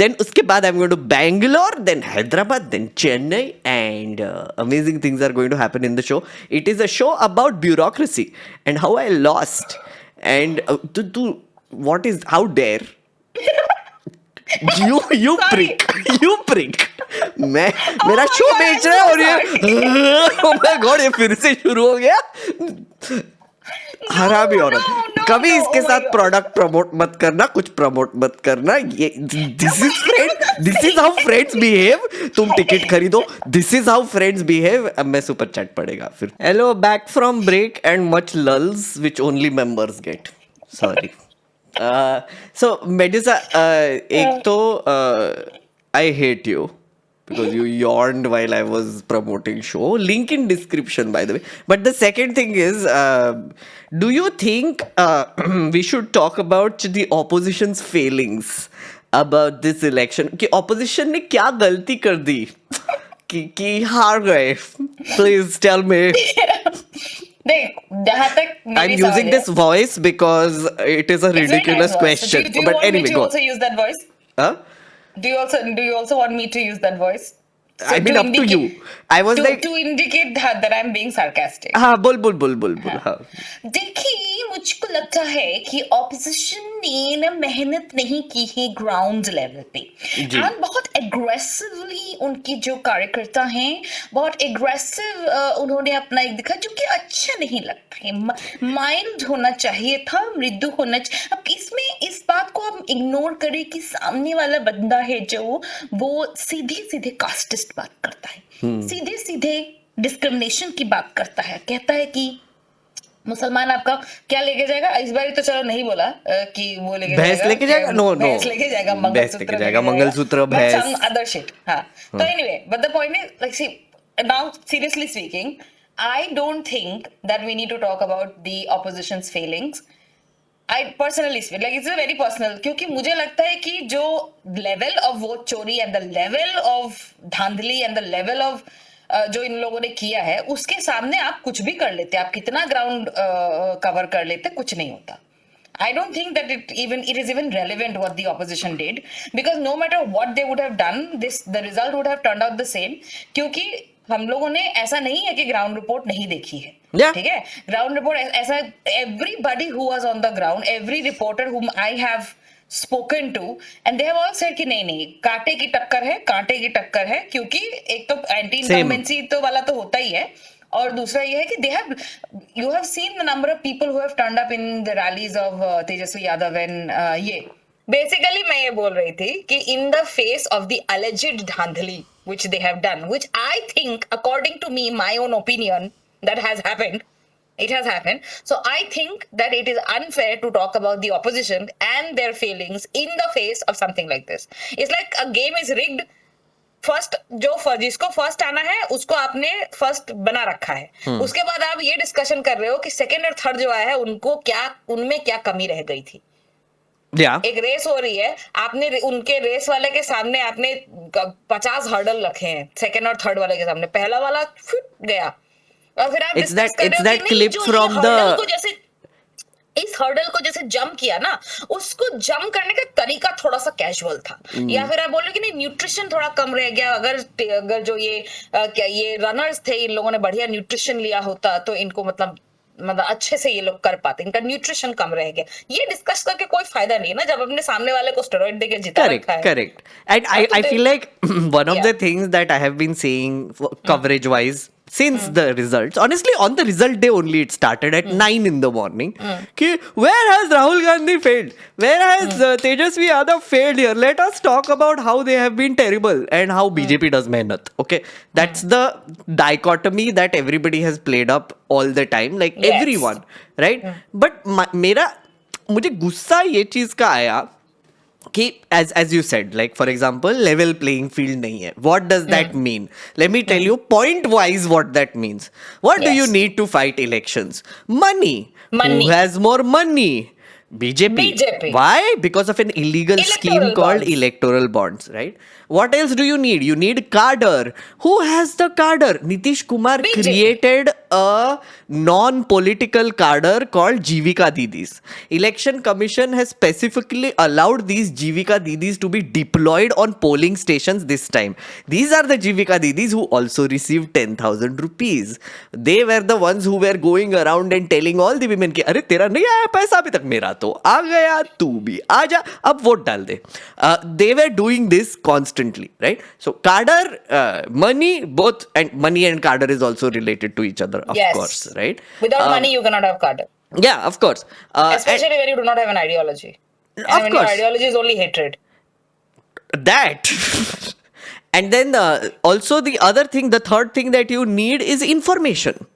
then uske baad I'm going to Bangalore, then Hyderabad, then Chennai, and amazing things are going to happen in the show. It is a show about bureaucracy and how I lost, and what is, how dare you prick. मेरा show बेच रहा है और ये oh my God, ये फिर से शुरू हो गया। हरामी औरत। कभी इसके साथ प्रोडक्ट प्रमोट मत करना, कुछ प्रमोट मत करना। ये this is how friends behave. तुम टिकट खरीदो, this is how friends behave. अब मैं सुपर चैट पड़ेगा फिर। Hello, back from break and much lols which only members get. Sorry. So Medusa, एक तो I hate you because you yawned while I was promoting show. Link in description, by the way. But the second thing is, do you think we should talk about the opposition's failings about this election? कि opposition ने क्या गलती कर दी कि हार गए? Please tell me.
देख, जहाँ तक
I'm using this voice because it is a ridiculous question.
Do you
But
want
anyway,
me to
go.
also use that voice?
Huh?
Do you also want me to use that voice?
I mean, up to you. I was like,
to indicate that I'm being sarcastic.
हाँ, बोल हाँ.
देखिए, मुझको लगता है कि opposition ने ना मेहनत नहीं की है ग्राउंड लेवल पे, एंड बहुत एग्रेसिवली उनके जो कार्यकर्ता हैं, बहुत एग्रेसिव उन्होंने अपना एक दिखा, जो कि अच्छा नहीं लगता है। माइल्ड होना चाहिए था, मृदु होना चाहिए। अब इसमें इस बात को हम इग्नोर करें कि सामने वाला बंदा है जो वो सीधे सीधे कास्टिस्ट बात करता है, सीधे सीधे डिस्क्रिमिनेशन की बात करता है, कहता है कि मुसलमान आपका क्या लेके जाएगा। इस बार तो चलो नहीं बोला कि वो लेके
भैंस लेके जाएगा, नो
भैंस लेके जाएगा,
मंगलसूत्र भैंस,
some other shit। हाँ, तो anyway, but the point is, like, see, now seriously speaking, I don't think that we need to talk about the opposition's failings. I personally feel like it's a very personal, क्योंकि मुझे लगता है कि जो level of vote चोरी and the level of धांधली and the level of जो इन लोगों ने किया है, उसके सामने आप कुछ भी कर लेते, आप कितना ग्राउंड कवर कर लेते, कुछ नहीं होता। I don't think that it is even relevant what the opposition did, because no matter what they would have done, the result would have turned out the same, क्योंकि हम लोगों ने ऐसा नहीं है कि ग्राउंड रिपोर्ट नहीं देखी है। ठीक है, ग्राउंड रिपोर्ट ऐसा, everybody who was on the ground, every reporter whom I have spoken to, and they have all said कि नहीं कांटे की टक्कर है, क्योंकि एक तो एंटी इनकम्बेंसी तो वाला तो होता ही है, और दूसरा ये है कि you have seen the number of people who have turned up in the rallies of Tejasvi Yadav and ये बेसिकली मैं ये बोल रही थी कि in the face of the alleged धांधली which they have done, which I think, according to me, my own opinion, that has happened. It has happened. So I think that it is unfair to talk about the opposition and their failings in the face of something like this. It's like a game is rigged. First जिसको first आना है उसको आपने first बना रखा है, उसके बाद आप ये डिस्कशन कर रहे हो कि सेकंड और थर्ड जो आया है उनमें क्या कमी रह गई थी। एक रेस हो रही है, आपने उनके रेस वाले के सामने आपने 50 हर्डल रखे हैं, सेकंड और थर्ड वाले के सामने। पहला वाला फिट गया, और फिर आप
It's
डिस्कस
that
कर
it's
रहे हो कि
that
नहीं,
clip
जो
from
ये हर्डल
the
को जैसे इस हर्डल को जैसे जंप किया ना, उसको जंप करने का तरीका थोड़ा सा कैजुअल था, या फिर आप बोल रहे कि नहीं न्यूट्रिशन थोड़ा कम रह गया, अगर जो ये क्या ये रनर्स थे, इन लोगों ने बढ़िया न्यूट्रिशन लिया होता तो इनको मतलब अच्छे से ये लोग कर पाते, इनका न्यूट्रिशन कम रह गया। ये डिस्कस करके कोई फायदा नहीं है ना, जब अपने सामने वाले को स्टेरॉइड देके जिता रखा है।
Correct. And
हाँ, तो
I feel like one of
Yeah.
the things that I have been saying coverage wise since the results, honestly, on the result day only, it started at 9 in the morning. Ki, where has Rahul Gandhi failed? Where has Tejasvi Yadav failed here? Let us talk about how they have been terrible and how BJP does mehnat. Okay, that's the dichotomy that everybody has played up all the time, like
Yes.
everyone, right? But मुझे गुस्सा ये चीज का आया कि as you said, like for example, level playing field नहीं है. What does that mean? Let me tell you point wise what that means. What do you
Yes.
need to fight elections? Money.
Money.
Who has more money? BJP.
BJP.
Why? Because of an illegal scheme
Electoral
called
bonds.
electoral bonds, right? What else do you need? You need cadre. Who has the cadre? Nitish Kumar
BJP.
created a non-political cadre called Jivika Didis. Election Commission has specifically allowed these Jivika Didis to be deployed on polling stations this time. These are the Jivika Didis who also received 10,000 rupees. They were the ones who were going around and telling all the women कि अरे तेरा नहीं आया पैसा अभी तक, मेरा तो आ गया, तू भी आ जा, अब वोट डाल दे. They were doing this constantly, right? So cadre, money, both, and money and cadre is also related to each other, of
Yes.
course, right?
Without money, you cannot have cadre.
Yeah, of course.
Especially when you do not have an ideology. And
Of
when
course.
your ideology is only hatred.
That. And then also the other thing, the third thing that you need is information.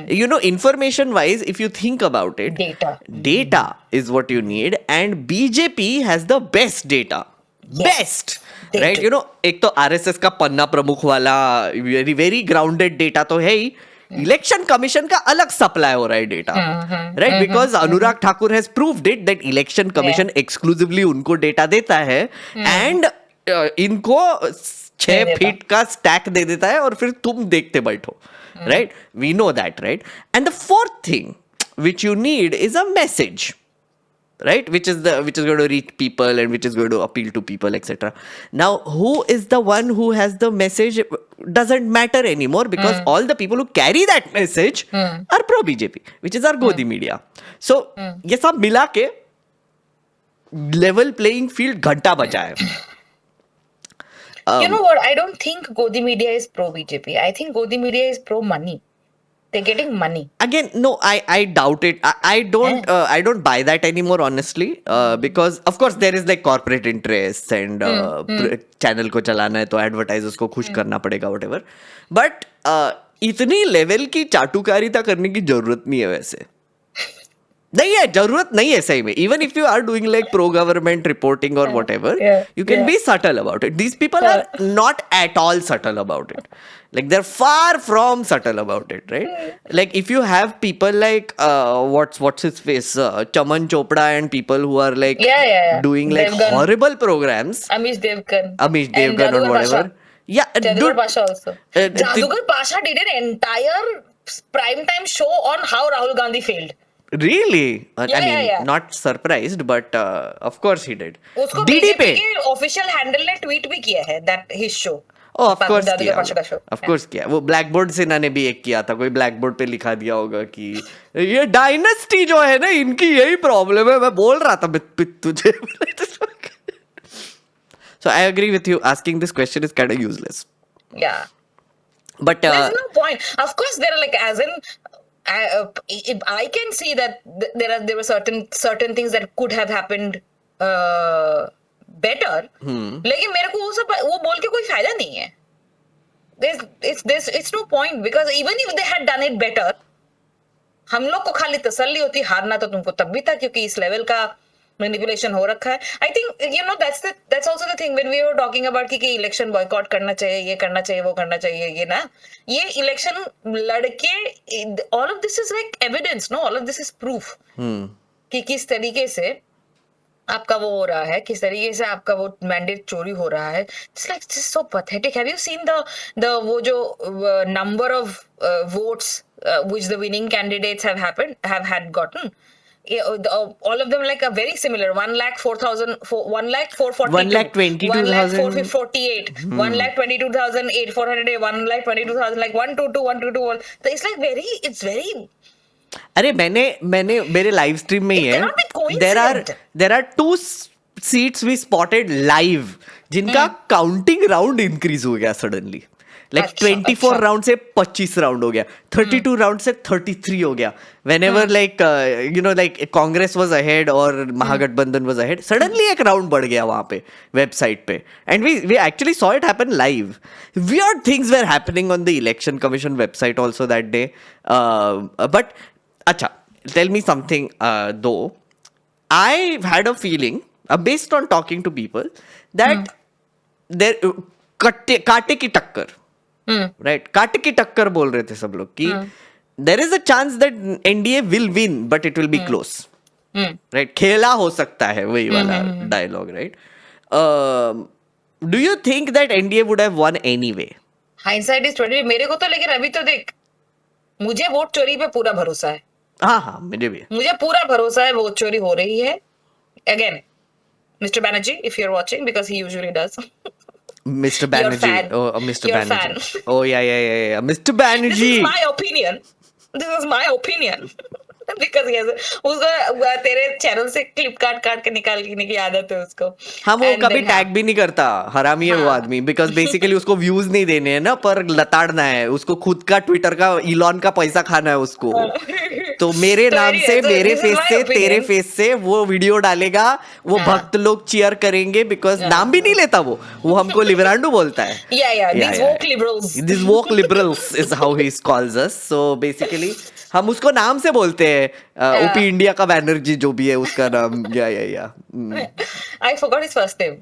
You know, information wise, if you think about it, data is what you need, and BJP has the best data.
Yes,
Best.
they
Right?
do.
You know, एक तो RSS का पन्ना प्रमुख वाला very very grounded data तो है ही. Election commission का अलग supply हो रहा है data, right? Because Anurag Thakur has proved it that election commission exclusively उनको डेटा देता है, एंड इनको 6 फीट का स्टैक दे देता है और फिर तुम देखते बैठो, right? We know that, right? And the fourth thing which you need is a message, right? Which is going to reach people and which is going to appeal to people, etc. Now, who is the one who has the message doesn't matter anymore, because all the people who carry that message are pro BJP, which is our Godi media. So ये सब मिला के level playing field घंटा बचा है.
You know what? I don't think Godi media is pro BJP. I think Godi media is pro money. They're getting money.
Again, no, I doubt it. I don't buy that anymore, honestly, because of course there is like corporate interests and channel को चलाना है तो advertisers को खुश करना पड़ेगा, whatever. But इतनी level की चाटुकारिता करने की जरूरत नहीं है वैसे. नहीं है, जरूरत नहीं है सही में. Even if you are doing like pro government reporting or whatever, you can be subtle about it. These people are not at all subtle about it. Like they're far from subtle about it, right? Like if you have people like what's his face, Chaman Chopra, and people who are like doing like
Devgan.
horrible programs,
Amish Devgan.
Amish Devgan or whatever. Yeah,
Jadugar Pasha also.
the-
Jadugar Pasha did an entire primetime show on how Rahul Gandhi failed.
Really? I
Yeah,
mean,
yeah.
not surprised, but of course he did.
उसको
DD
BJP
पे.
के official handle ने tweet भी किया है that his show.
Oh, of course
जादूगर
किया.
पाशा का show.
Of course किया. वो ब्लैक बोर्ड से इन्होंने भी एक किया था. कोई ब्लैक बोर्ड पे लिखा दिया होगा कि ये डायनेस्टी जो है ना, इनकी यही प्रॉब्लम है. मैं बोल रहा था तुझे. So I agree with you. Asking this question is kind of useless.
Yeah.
But
There's no point. Of course, there are like, as in, I can see that there were certain things that could have happened better. लेकिन मेरे को वो बोल के कोई फायदा नहीं है. It's no point, because even if they had done it better, हम लोग को खाली तसल्ली होती, हारना तो तुमको तब भी था क्योंकि इस लेवल का मैनिपुलेशन हो रखा है. I think that's also the thing when we were talking about कि इलेक्शन बॉयकॉट करना चाहिए, ये करना चाहिए, वो करना चाहिए, ये ना, ये इलेक्शन लड़के, all of this is like evidence, no, all of this is proof कि किस तरीके से आपका वो हो रहा है, किस तरीके से आपका वो मैंडेट चोरी हो रहा है. It's like just so pathetic. Have you seen the वो जो number of votes which the winning candidates have gotten. Yeah, all of them like are very similar. 1,04,000, 1,04,42,
1,22,000.
1,04,48, 1,22,008, 400, 1,22,000, like 122, 122. So it's like it's very.
अरे मैंने मेरे live stream में ही
It
है.
cannot be
there are two seats we spotted live जिनका counting round increase हो गया suddenly. Like
अच्छा,
24
अच्छा.
राउंड से 25 राउंड हो गया, 32 राउंड से 33 हो गया. whenever like like Congress was ahead और महागठबंधन वाज अहेड, सडनली एक राउंड बढ़ गया वहां पे वेबसाइट पे. And we actually saw it happen live. Weird things were happening on the election commission website also that day. But अच्छा, tell me something though. I had a feeling, based on talking to people, that there काटे की टक्कर, right, काटे की टक्कर बोल रहे थे सब लोग कि there is a chance that NDA will win but it will be close, right. खेला हो सकता है, वही वाला dialogue, right. Do you think that NDA would have won anyway?
Hindsight is 20, मेरे को तो, लेकिन अभी तो देख, मुझे वोट चोरी पे पूरा भरोसा है.
हाँ, मुझे पूरा
भरोसा है वोट चोरी हो रही है. Again, Mr. Banerjee, if you're watching, because he usually does.
Mr. Banerjee.
Fan.
Oh, Mr.
You're
Banerjee.
fan.
Oh, yeah. Mr. Banerjee.
This is my opinion. Because he has उसको तेरे चैनल से clip काट के निकालने की आदत है उसको.
हाँ, वो
And
कभी
then,
टैग भी नहीं करता. हरामी है वो आदमी. बिकॉज बेसिकली उसको व्यूज नहीं देने हैं ना, पर लताड़ना है उसको. खुद का ट्विटर का इलॉन का पैसा खाना है उसको. तो मेरे नाम से, मेरे फेस से, तेरे फेस से वो वीडियो डालेगा. वो भक्त लोग चीयर करेंगे बिकॉज नाम भी नहीं लेता वो हमको लिबरांडो बोलता है. These woke liberals is how he calls us. So basically हम उसको नाम से बोलते हैं. ओपी इंडिया का बैनर्जी जो भी है उसका नाम. या
I forgot his first name.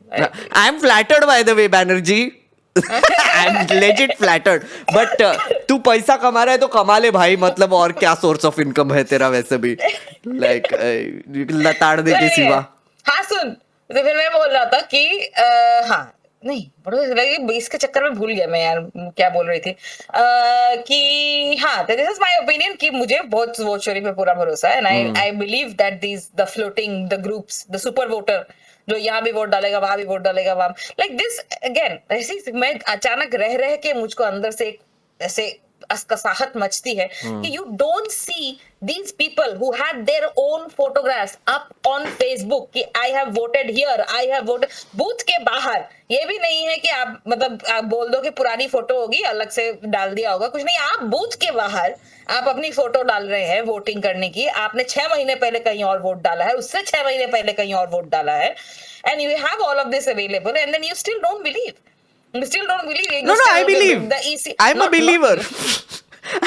I am flattered by the way, Banerjee. I am legit flattered. But तू पैसा कमा रहा है तो कमा ले भाई. मतलब और क्या सोर्स ऑफ इनकम है तेरा वैसे भी, लाइक लताड़ने के सिवा.
हाँ सुन, तो फिर मैं बोल रहा था कि हाँ नहीं, बड़ा इसके चक्कर में भूल गया मैं यार क्या बोल रही थी. कि हाँ, दिस इज माय ओपिनियन कि मुझे बहुत वोट चोरी पे पूरा भरोसा है. And I believe that the floating, the groups, the super voter जो यहाँ भी वोट डालेगा, वहां भी वोट डालेगा, वहां लाइक दिस अगेन. ऐसे मैं अचानक रह के मुझको अंदर से ऐसे असकसाहट मचती है कि you don't see these people who had their own photographs up on Facebook कि I have voted here, I have voted. Booth के बाहर ये भी नहीं है कि आप मतलब आप बोल दो कि पुरानी फोटो होगी अलग से डाल दिया होगा, कुछ नहीं. आप बूथ के बाहर आप अपनी फोटो डाल रहे हैं वोटिंग करने की. आपने 6 महीने पहले कहीं और वोट डाला है, उससे 6 महीने पहले कहीं और वोट डाला है. And you have all of this available and then you still don't believe.
No, I believe. I'm a believer.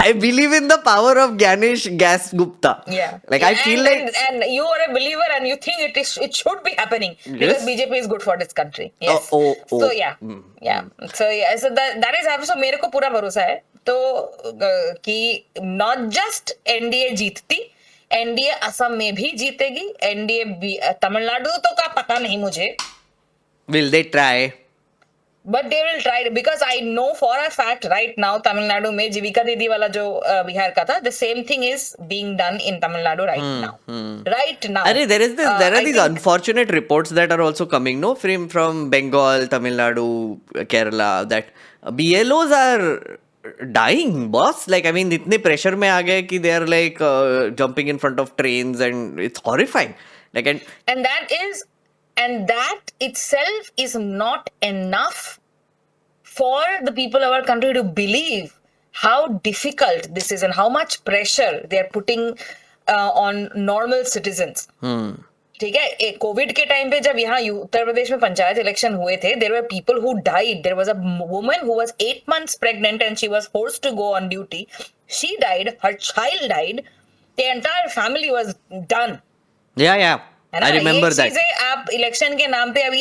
I believe in the power of Ganesh Gas Gupta.
Yeah.
Like I feel
and you are a believer and you think it should be happening because
Yes.
BJP is good for this country. Yes.
Oh.
So yeah. So that is happening. So मेरे को पूरा भरोसा है तो कि not just NDA जीतती, NDA Assam में भी जीतेगी, NDA तमिलनाडु तो का पता नहीं मुझे.
Will they try?
But they will try because I know for a fact right now Tamil Nadu में जीविका दीदी वाला जो बिहार का था, the same thing is being done in Tamil Nadu right now. Right now.
Arey, there are these unfortunate reports that are also coming, no, from Bengal, Tamil Nadu, Kerala, that BLOs are dying, boss. Like I mean, इतने pressure में आ गए कि they are like jumping in front of trains and it's horrifying. Like
and that itself is not enough for the people of our country to believe how difficult this is and how much pressure they are putting on normal citizens. ठीक है, Covid के time पे जब यहाँ उत्तर प्रदेश में panchayat election हुए थे, there were people who died. There was a woman who was 8 months pregnant and she was forced to go on duty. She died, her child died, the entire family was done.
Yeah. I remember that.
आप election के नाम पे अब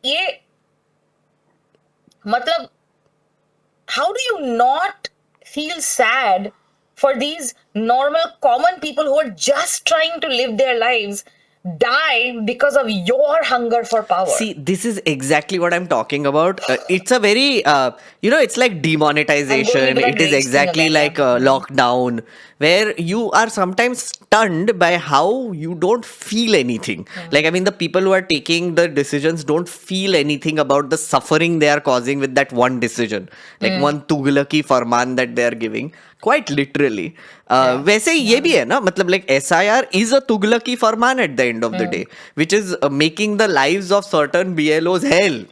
ये मतलब how do you not feel sad for these normal common people who are just trying to live their lives die because of your hunger for power.
See, this is exactly what I'm talking about. It's a very, it's like
I'm
demonetization.
going into that
It is
rage thing
exactly
again,
like
yeah.
lockdown, where you are sometimes stunned by how you don't feel anything. Like, I mean, the people who are taking the decisions don't feel anything about the suffering they are causing with that one decision, like one Tughlaki farman that they are giving. Quite literally. वैसे ही ये भी है ना, मतलब like SIR is a Tughlaki farman at the end of the day, which is making the lives of certain BLOs hell,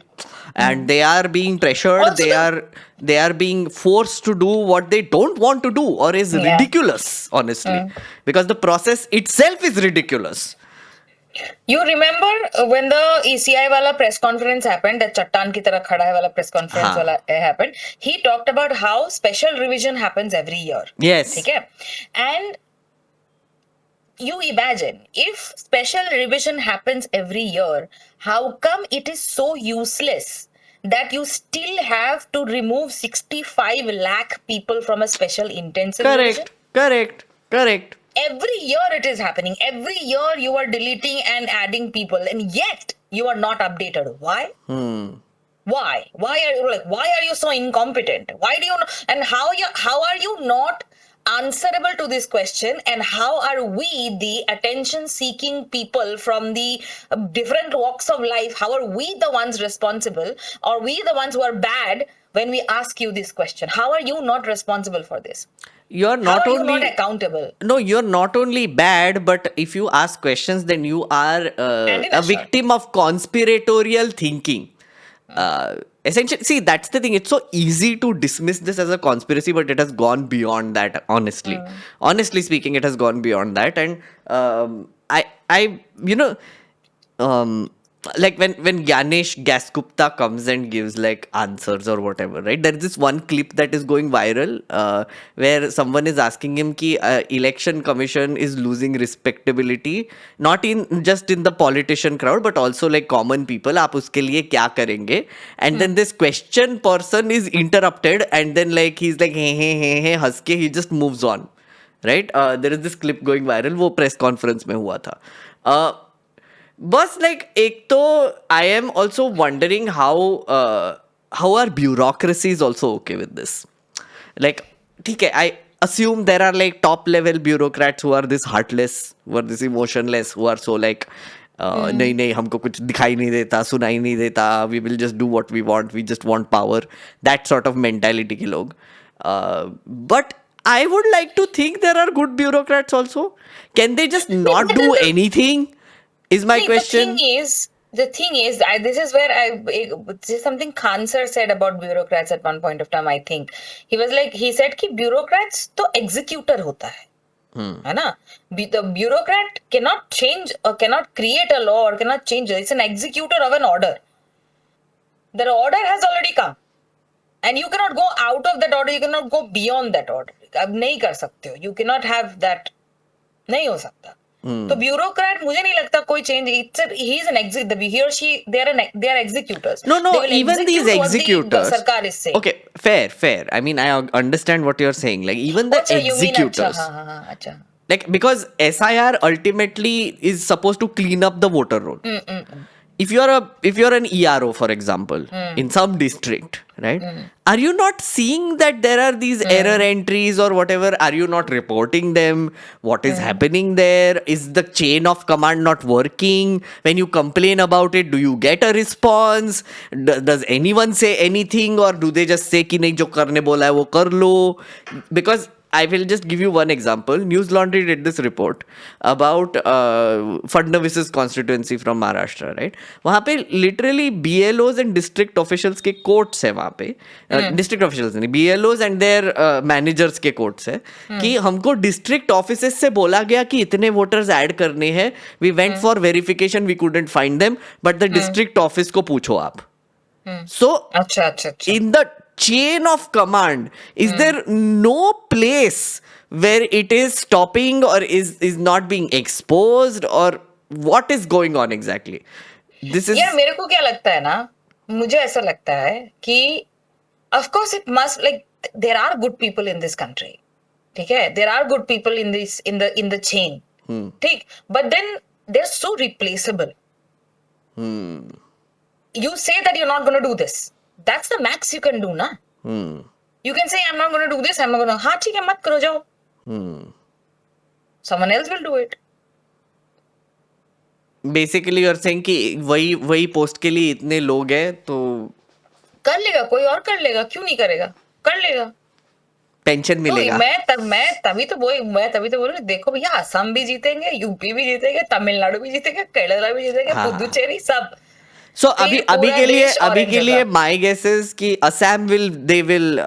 and they are being pressured.
Also
They are being forced to do what they don't want to do, or is
Yeah.
ridiculous, honestly, because the process itself is ridiculous.
You remember when the ECI wala press conference happened, that chattan ki tarah khada hai wala press conference
हाँ.
wala happened, he talked about how special revision happens every year.
Yes.
ठीक है? And you imagine, if special revision happens every year, how come it is so useless that you still have to remove 65 lakh people from a special intensive revision?
Correct.
Every year it is happening. Every year you are deleting and adding people, and yet you are not updated. Why? Why? Why are you so incompetent? Why do you and how are you not answerable to this question? And how are we, the attention seeking people from the different walks of life, how are we the ones responsible? Are we the ones who are bad when we ask you this question? How are you not responsible for this?
You're
How
not
are you
only
not accountable?
No, you're not only bad, but if you ask questions, then you are a
Anti-national.
victim of conspiratorial thinking. Essentially, see, that's the thing. It's so easy to dismiss this as a conspiracy, but it has gone beyond that. Honestly speaking, it has gone beyond that. And like when Ganesh Gasgupta comes and gives like answers or whatever, right? There's this one clip that is going viral where someone is asking him ki election commission is losing respectability, not in just in the politician crowd, but also like common people. आप उसके लिए क्या करेंगे? And then this question person is interrupted, and then like he's like hey हंस के he just moves on, right? There is this clip going viral, वो press conference में हुआ था. बस लाइक एक तो I am also wondering how are bureaucracies also okay with this. Like ठीक है, आई assume there are like top level bureaucrats who are this heartless, who are this emotionless, who are so like नहीं हमको कुछ दिखाई नहीं देता, सुनाई नहीं देता, we will just do what we want, we just want power, that sort of mentality के लोग. But I would like to think there are good bureaucrats also. Can they just not do anything? Is my question.
The thing is, this is where this is something Khan sir said about bureaucrats at one point of time. I think he said कि bureaucrats तो executor होता है ना? The bureaucrat cannot change or cannot create a law or cannot change it. It's an executor of an order. The order has already come, and you cannot go out of that order. You cannot go beyond that order. अब नहीं कर सकते हो. You cannot have that. नहीं हो सकता. तो bureaucrat मुझे नहीं लगता कोई change. He is an executor. He or she they are executors.
No,
They will
even these
execute what
executors.
the sarkar is saying.
Okay, fair. I mean, I understand what you're saying. Like even the
अच्छा, you mean
executors.
अच्छा, अच्छा.
Like because SIR ultimately is supposed to clean up the voter roll. If you're an ERO, for example, in some district, right? Are you not seeing that there are these error entries or whatever? Are you not reporting them? What is happening there? Is the chain of command not working? When you complain about it, do you get a response? Does anyone say anything, or do they just say कि नहीं जो करने बोला है वो कर लो? Because I will just give you one example. News Laundry did this report about Fadnavis's constituency from Maharashtra, right? वहाँ पे literally BLOs and district officials के courts है वहाँ पे. District officials नहीं, BLOs and their managers के courts है कि हमको district offices से बोला गया कि इतने voters add करने हैं. We went for verification, we couldn't find them, but the district office को पूछो आप. So
अच्छा.
in the chain of command, is there no place where it is stopping or is not being exposed, or what is going on exactly? This is
यार मेरे को क्या लगता है ना, मुझे ऐसा लगता है कि of course it must, like there are good people in this country, ठीक है, there are good people in the chain, ठीक, but then they're so replaceable. You say that you're not going to do this. That's the max you can do, na? You can say, I'm not going to do this. I'm not going to. हाँ ठीक है, मत करो जाओ. Someone else will do it.
Basically you're saying कि वही post के लिए इतने लोग हैं तो
कर लेगा, कोई और कर लेगा, क्यों नहीं करेगा, कर लेगा.
पेंशन मिलेगा.
मैं तभी तो बोल रही, देखो भैया, असम भी जीतेंगे, यूपी भी जीतेंगे, तमिलनाडु भी जीतेंगे, केरला भी जीतेंगे, पुदुचेरी सब.
So अभी के लिए my guess is कि Assam they will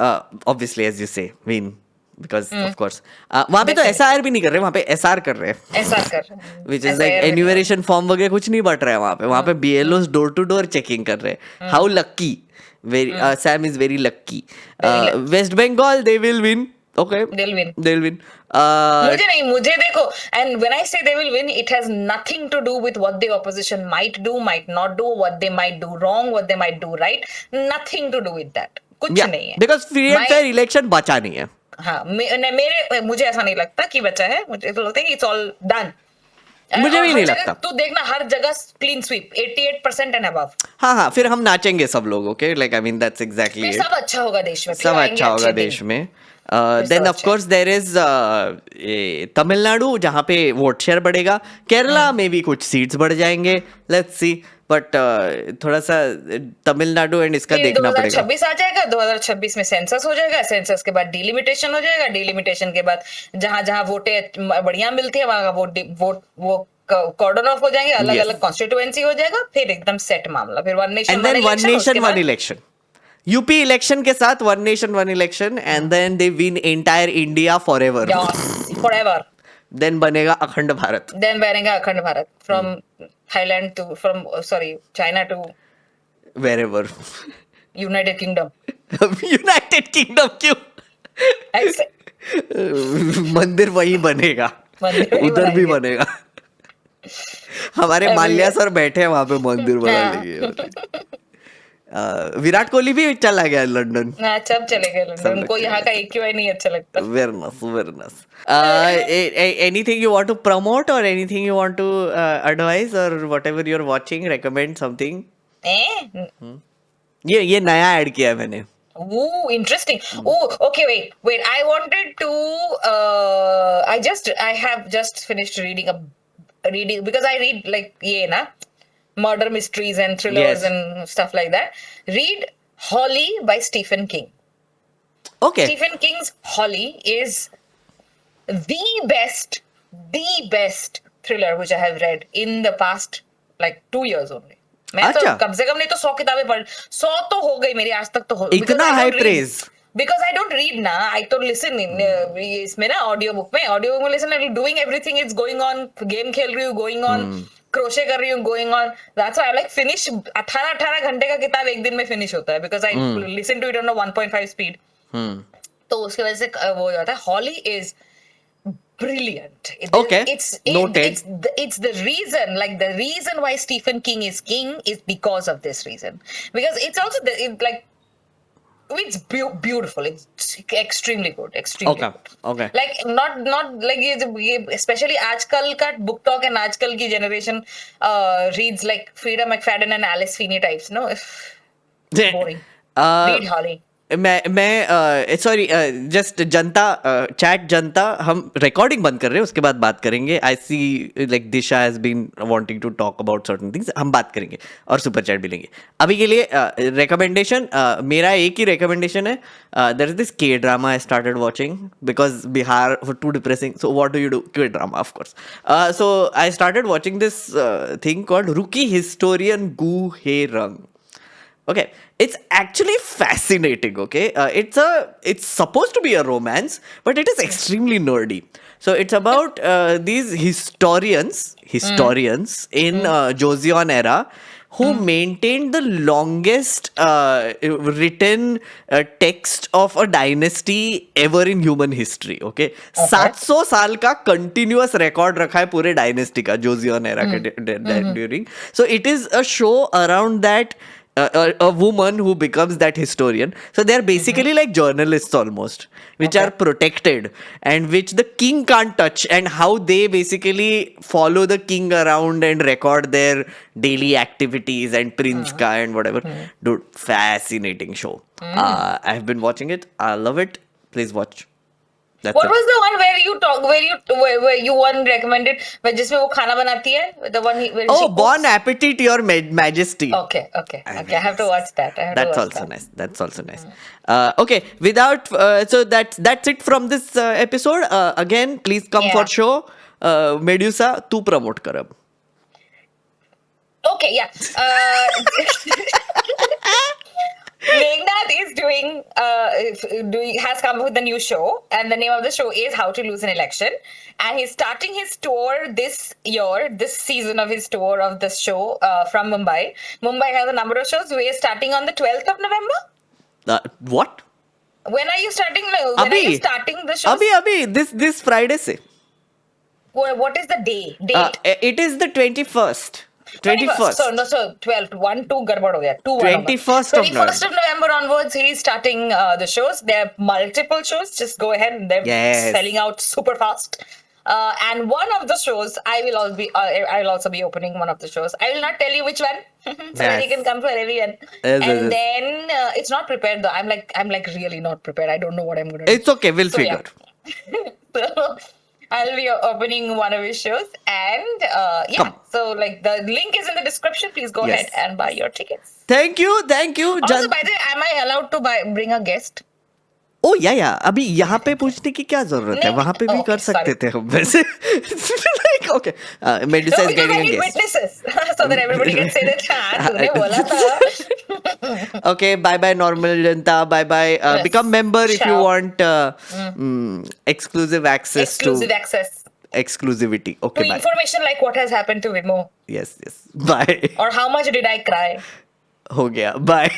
obviously as you say win because of course वहाँ पे तो SR भी नहीं कर रहे, वहाँ पे SR कर रहे हैं.
SR कर रहे हैं.
which is like enumeration form वगैरह कुछ नहीं बट रहा है वहाँ पे BLOs door to door checking कर रहे हैं. How lucky. Assam is very lucky. West Bengal they will win. Okay. They'll win.
मुझे देखो, and when I say they will win, it has nothing to do with what the opposition might do, might not do, what they might do wrong, what they might do right. Nothing to do with that. कुछ नहीं है.
Because free and fair election बचा नहीं है.
हाँ, मुझे ऐसा नहीं लगता कि बचा है. मुझे तो लगता है कि it's all done.
मुझे भी नहीं लगता.
तू देखना हर जगह क्लीन स्वीप 88% एंड अबव.
हाँ, फिर हम नाचेंगे सब लोग. Okay, like I mean that's exactly it.
सब अच्छा होगा देश में.
सब अच्छा होगा देश में. Then of course there is Tamil Nadu जहाँ पे वोट शेयर बढ़ेगा. केरला में भी कुछ सीट्स बढ़ जाएंगे. Let's see. बट थोड़ा सा तमिलनाडु एंड इसका देखना पड़ेगा.
2026 आ जाएगा. 2026 में सेंसस हो जाएगा. सेंसस के बाद डिलिमिटेशन हो जाएगा. डिलिमिटेशन के बाद जहाँ वोटें बढ़िया मिलती है वहाँ वोट वो कॉर्डन ऑफ हो जाएंगे. अलग अलग कॉन्स्टिट्यूएंसी हो जाएगा. फिर एकदम सेट मामला. फिर one nation
one election. UP election के साथ one nation one election and then they win entire India forever. Then बनेगा Akhand Bharat. From Thailand to China to wherever.
United Kingdom.
United Kingdom क्यों?
ऐसे
मंदिर वही बनेगा. उधर भी बनेगा. हमारे माल्या सर बैठे हैं वहां पे मंदिर बना लिए. विराट कोहली भी चला गया लंदन.
सब चले गए लंदन. उनको यहाँ का AQI नहीं अच्छा लगता.
Very nice. Anything you want to promote or anything you want to advise or whatever you're watching, recommend something? ये नया ऐड किया है मैंने.
Ooh, interesting. Okay, wait. I wanted to. I have just finished reading because I read like murder mysteries and thrillers and stuff like that. Read Holly by Stephen King.
Okay.
Stephen King's Holly is the best thriller which I have read in the past like 2 years only. मैं तो कम से कम नहीं तो 100 किताबें पढ़ 100 तो हो गई मेरी आज तक. तो
इतना high praise.
Because I don't read ना, I तो listen इसमें ना ऑडियो बुक में listen, I'm doing everything, it's going on. Game खेल रही हूँ, going on. क्रोशे कर रही हूँ, going on. That's why I like finish 18 घंटे का किताब एक दिन में finish होता है because I listen to it on a 1.5 speed. तो उसके वजह से वो हो जाता है. Holly is brilliant.
Okay. Noted.
It's the reason why Stephen King is because of this reason. Because it's also it's beautiful. It's extremely good. Extremely good.
Okay.
Like not like ये especially आजकल का book talk and आजकल की generation reads like Frida McFadden and Alice Feeney types. No, boring. Read Holly.
मैं sorry just जनता हम recording बंद कर रहे हैं उसके बाद बात करेंगे. I see like Disha has been wanting to talk about certain things. हम बात करेंगे और सुपर चैट भी लेंगे. अभी के लिए रिकमेंडेशन मेरा एक ही रिकमेंडेशन है. There is this K drama I started watching because Bihar for too depressing. So what do you do? K drama of course. So I started watching this thing called Rookie Historian Goo Hae Ryung. Okay, it's actually fascinating. Okay, it's supposed to be a romance, but it is extremely nerdy. So it's about these historians in Joseon era who maintained the longest written text of a dynasty ever in human history. Okay, 700 साल का continuous record रखा है पूरे dynasty का Joseon era के during. So it is a show around that a woman who becomes that historian. So they're basically like journalists almost, which are protected and which the king can't touch, and how they basically follow the king around and record their daily activities and Prince Ka and whatever. Dude, fascinating show. I've been watching it. I love it. Please watch. That's
What
it.
was the one where you one recommended where जिसमें वो खाना बनाती है? The one where
Oh,
she
Bon
cooks?
Appetit, Your Majesty.
Okay. I have to watch that.
That's also nice. That's also nice. Okay, without so that's it from this episode. Again, please come for
Yeah.
show. Medusa, tu promote kar ab.
Okay, yeah. Megnath is has come up with a new show, and the name of the show is How to Lose an Election. And he's starting his tour this year, this season of his tour of this show from Mumbai. Mumbai has a number of shows. We are starting on the 12th of November.
What?
When are you starting? When are you starting the show?
Abhi, this Friday se.
What is the date?
It is the 21st. 21st.
So 12th, 1, 2, garbad ho gaya. 2,
21st of
21st of November onwards, he's starting the shows. There are multiple shows. Just go ahead. They're selling out super fast. And one of the shows, I will also be opening one of the shows. I will not tell you which one, so that you can come for everyone.
Yes.
Then it's not prepared though. I'm like really not prepared. I don't know what I'm gonna do.
It's okay. We'll figure.
Yeah. So I'll be opening one of his shows, and
Come.
so like the link is in the description. Please go ahead and buy your tickets.
Thank you.
Also, by the way, am I allowed to bring a guest?
ओ या अभी यहाँ पे पूछने की क्या जरूरत है, वहां पे भी कर सकते थे हम वैसे. Like, okay, Medusa is getting a guest.
Witnesses, so that everybody can say that तूने बोला था.
Okay, bye normal Janata, bye.
Yes.
Become member if you
Ciao.
want exclusive access
Access
exclusivity. Okay,
to
bye.
information like what has happened to Vimo,
Yes, bye.
or how much did I cry.
हो गया, bye.